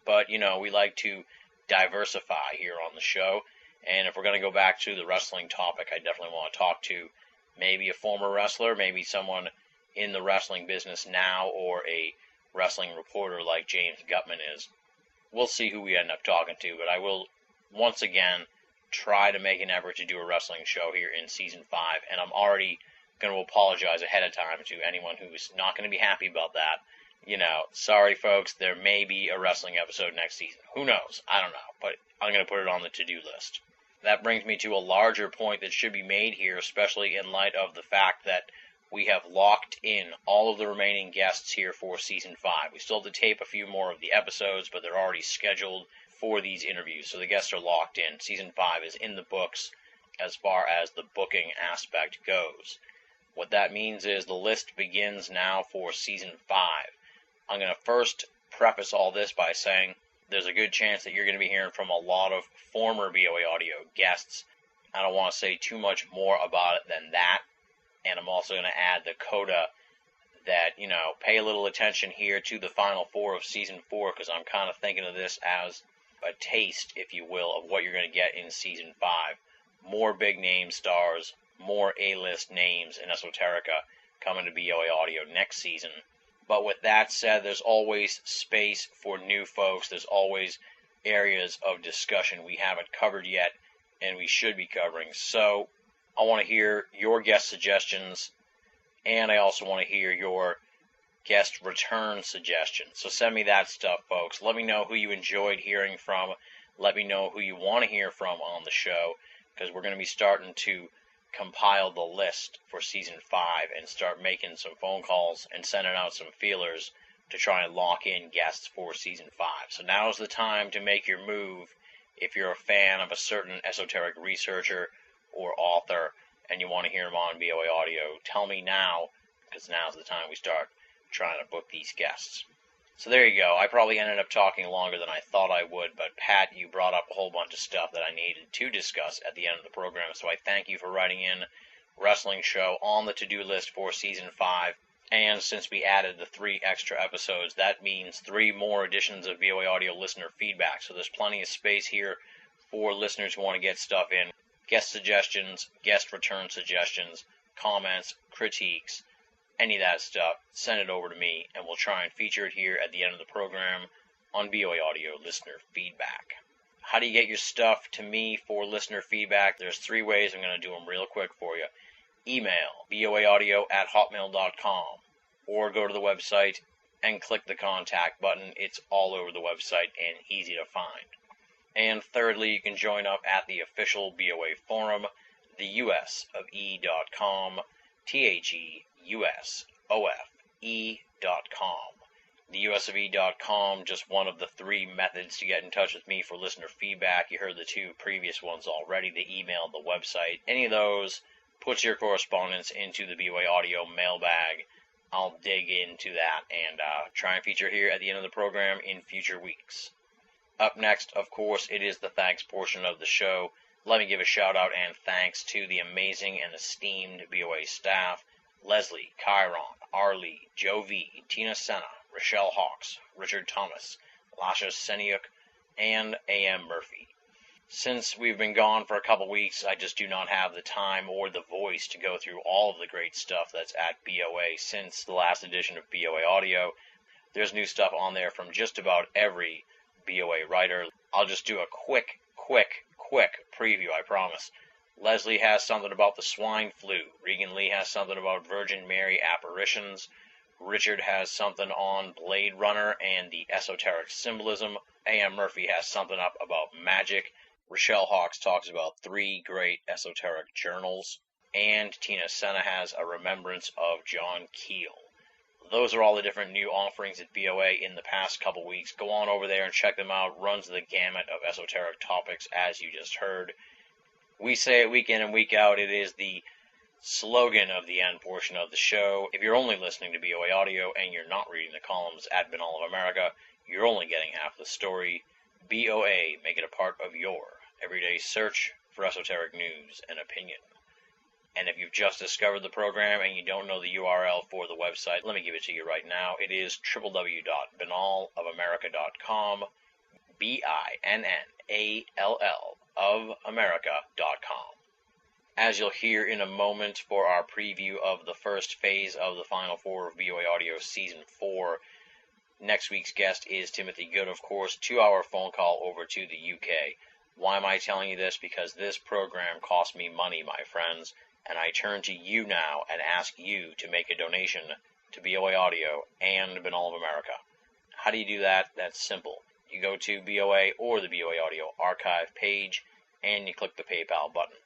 But, we like to diversify here on the show. And if we're going to go back to the wrestling topic, I definitely want to talk to maybe a former wrestler, maybe someone in the wrestling business now, or a wrestling reporter like James Gutman is. We'll see who we end up talking to, but I will, once again, try to make an effort to do a wrestling show here in Season 5, and I'm already going to apologize ahead of time to anyone who's not going to be happy about that, Sorry folks, there may be a wrestling episode next season. Who knows? I don't know, but I'm going to put it on the to-do list. That brings me to a larger point that should be made here, especially in light of the fact that we have locked in all of the remaining guests here for Season 5. We still have to tape a few more of the episodes, but they're already scheduled for these interviews, so the guests are locked in. Season 5 is in the books as far as the booking aspect goes. What that means is the list begins now for Season 5. I'm going to first preface all this by saying there's a good chance that you're going to be hearing from a lot of former BOA Audio guests. I don't want to say too much more about it than that, and I'm also going to add the coda that, pay a little attention here to the final 4 of Season 4, because I'm kind of thinking of this as a taste, if you will, of what you're going to get in Season 5. More big-name stars, more A-list names in esoterica coming to BOA Audio next season. But with that said, there's always space for new folks. There's always areas of discussion we haven't covered yet, and we should be covering. So I want to hear your guest suggestions, and I also want to hear your guest return suggestions. So send me that stuff, folks. Let me know who you enjoyed hearing from. Let me know who you want to hear from on the show, because we're going to be starting to compile the list for Season 5 and start making some phone calls and sending out some feelers to try and lock in guests for Season 5. So now's the time to make your move if you're a fan of a certain esoteric researcher or author and you want to hear them on BOA Audio. Tell me now, because now's the time we start trying to book these guests. So there you go. I probably ended up talking longer than I thought I would, but Pat, you brought up a whole bunch of stuff that I needed to discuss at the end of the program, so I thank you for writing in Wrestling Show on the to-do list for Season 5. And since we added the 3 extra episodes, that means 3 more editions of BOA Audio listener feedback. So there's plenty of space here for listeners who want to get stuff in. Guest suggestions, guest return suggestions, comments, critiques, any of that stuff, send it over to me, and we'll try and feature it here at the end of the program on BOA Audio listener feedback. How do you get your stuff to me for listener feedback? There's 3 ways. I'm going to do them real quick for you. Email, boaaudio@hotmail.com, or go to the website and click the contact button. It's all over the website and easy to find. And thirdly, you can join up at the official BOA forum, theusofE.com, theusofE.com. TheusofE.com, just one of the 3 methods to get in touch with me for listener feedback. You heard the 2 previous ones already, the email, the website. Any of those, put your correspondence into the BOA Audio mailbag. I'll dig into that and try and feature here at the end of the program in future weeks. Up next, of course, it is the thanks portion of the show. Let me give a shout out and thanks to the amazing and esteemed BOA staff: Leslie, Chiron, Arlie, Joe V, Tina Senna, Rochelle Hawks, Richard Thomas, Lasha Seniuk, and A.M. Murphy. Since we've been gone for a couple weeks, I just do not have the time or the voice to go through all of the great stuff that's at BOA since the last edition of BOA Audio. There's new stuff on there from just about every BOA writer. I'll just do a quick preview, I promise. Leslie has something about the swine flu. Regan Lee has something about Virgin Mary apparitions. Richard has something on Blade Runner and the esoteric symbolism. A.M. Murphy has something up about magic. Rochelle Hawks talks about 3 great esoteric journals. And Tina Senna has a remembrance of John Keel. Those are all the different new offerings at BOA in the past couple weeks. Go on over there and check them out. Runs the gamut of esoteric topics, as you just heard. We say it week in and week out. It is the slogan of the end portion of the show. If you're only listening to BOA Audio and you're not reading the columns at Banal of America, you're only getting half the story. BOA, make it a part of your everyday search for esoteric news and opinion. And if you've just discovered the program and you don't know the URL for the website, let me give it to you right now. It is www.banalofamerica.com, BINNALL of America.com. As you'll hear in a moment for our preview of the first phase of the final 4 of BOA Audio Season 4, next week's guest is Timothy Good, of course. 2-hour phone call over to the UK. Why am I telling you this? Because this program costs me money, my friends, and I turn to you now and ask you to make a donation to BOA Audio and Banal of America. How do you do that? That's simple. You go to BOA or the BOA Audio archive page, and you click the PayPal button.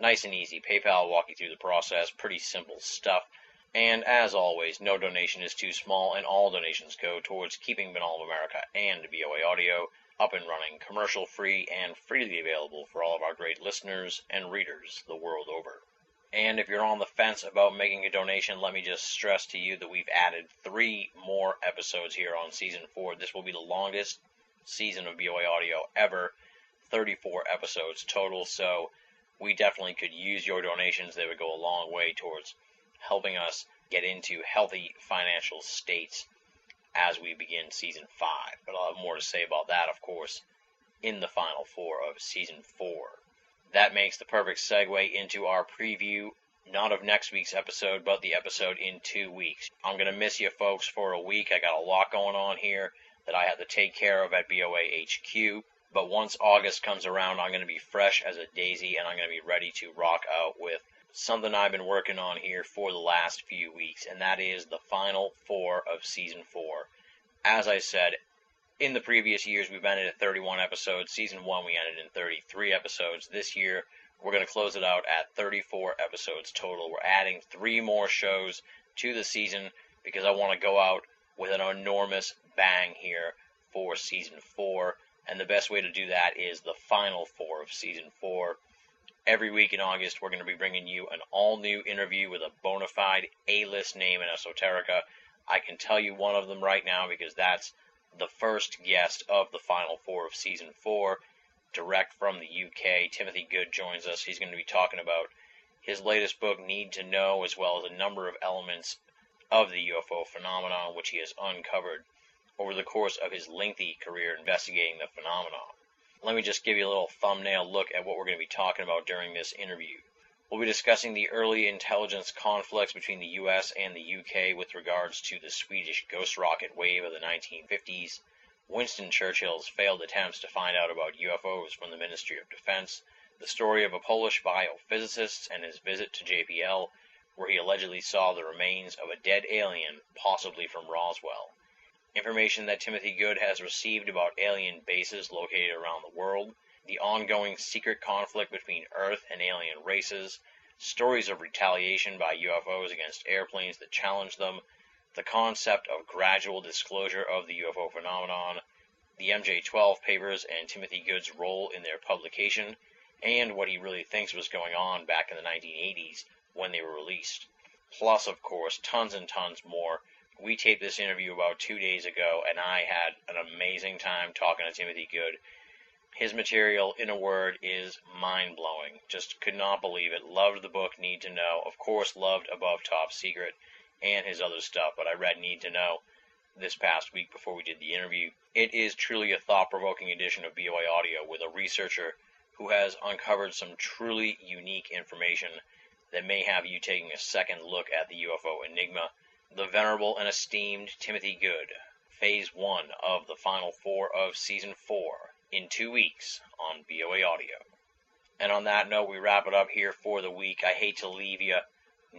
Nice and easy. PayPal will walk you through the process. Pretty simple stuff. And as always, no donation is too small, and all donations go towards keeping Banal of America and BOA Audio up and running, commercial-free, and freely available for all of our great listeners and readers the world over. And if you're on the fence about making a donation, let me just stress to you that we've added 3 more episodes here on Season 4. This will be the longest season of BOA Audio ever, 34 episodes total, so we definitely could use your donations. They would go a long way towards helping us get into healthy financial states as we begin Season 5. But I'll have more to say about that, of course, in the final 4 of Season 4. That makes the perfect segue into our preview, not of next week's episode, but the episode in 2 weeks. I'm going to miss you folks for a week. I got a lot going on here that I have to take care of at BOA HQ. But once August comes around, I'm going to be fresh as a daisy, and I'm going to be ready to rock out with something I've been working on here for the last few weeks, and that is the final 4 of Season 4. As I said, in the previous years, we've ended at 31 episodes. Season 1, we ended in 33 episodes. This year, we're going to close it out at 34 episodes total. We're adding 3 more shows to the season because I want to go out with an enormous bang here for Season 4. And the best way to do that is the final 4 of Season 4. Every week in August, we're going to be bringing you an all-new interview with a bona fide A-list name in esoterica. I can tell you one of them right now because that's the first guest of the final 4 of Season 4, direct from the UK. Timothy Good joins us. He's going to be talking about his latest book, Need to Know, as well as a number of elements of the UFO phenomenon, which he has uncovered over the course of his lengthy career investigating the phenomenon. Let me just give you a little thumbnail look at what we're going to be talking about during this interview. We'll be discussing the early intelligence conflicts between the US and the UK with regards to the Swedish ghost rocket wave of the 1950s, Winston Churchill's failed attempts to find out about UFOs from the Ministry of Defense, the story of a Polish biophysicist and his visit to JPL, where he allegedly saw the remains of a dead alien, possibly from Roswell. Information that Timothy Good has received about alien bases located around the world, the ongoing secret conflict between Earth and alien races, stories of retaliation by UFOs against airplanes that challenge them, the concept of gradual disclosure of the UFO phenomenon, the MJ-12 papers and Timothy Good's role in their publication, and what he really thinks was going on back in the 1980s when they were released. Plus, of course, tons and tons more. We taped this interview about 2 days ago, and I had an amazing time talking to Timothy Good. His material, in a word, is mind-blowing. Just could not believe it. Loved the book, Need to Know. Of course, loved Above Top Secret and his other stuff, but I read Need to Know this past week before we did the interview. It is truly a thought-provoking edition of BOA Audio with a researcher who has uncovered some truly unique information that may have you taking a second look at the UFO enigma. The venerable and esteemed Timothy Good, Phase 1 of the final 4 of Season 4, in 2 weeks on BOA Audio. And on that note, we wrap it up here for the week. I hate to leave you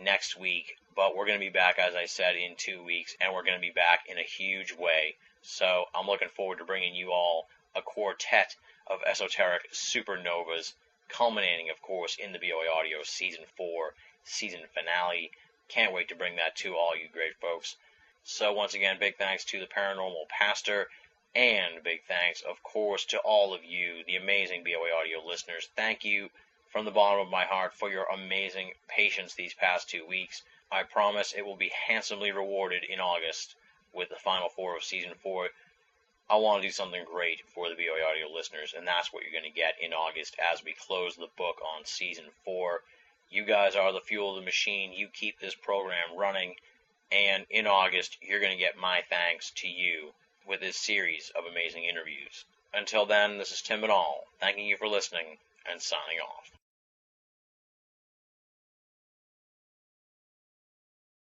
next week, but we're going to be back, as I said, in 2 weeks, and we're going to be back in a huge way. So I'm looking forward to bringing you all a quartet of esoteric supernovas, culminating, of course, in the BOA Audio Season 4 season finale. Can't wait to bring that to all you great folks. So once again, big thanks to the Paranormal Pastor, and big thanks, of course, to all of you, the amazing BOA Audio listeners. Thank you from the bottom of my heart for your amazing patience these past 2 weeks. I promise it will be handsomely rewarded in August with the final 4 of Season 4. I want to do something great for the BOA Audio listeners, and that's what you're going to get in August as we close the book on Season 4. You guys are the fuel of the machine. You keep this program running. And in August, you're going to get my thanks to you with this series of amazing interviews. Until then, this is Tim Banal, thanking you for listening and signing off.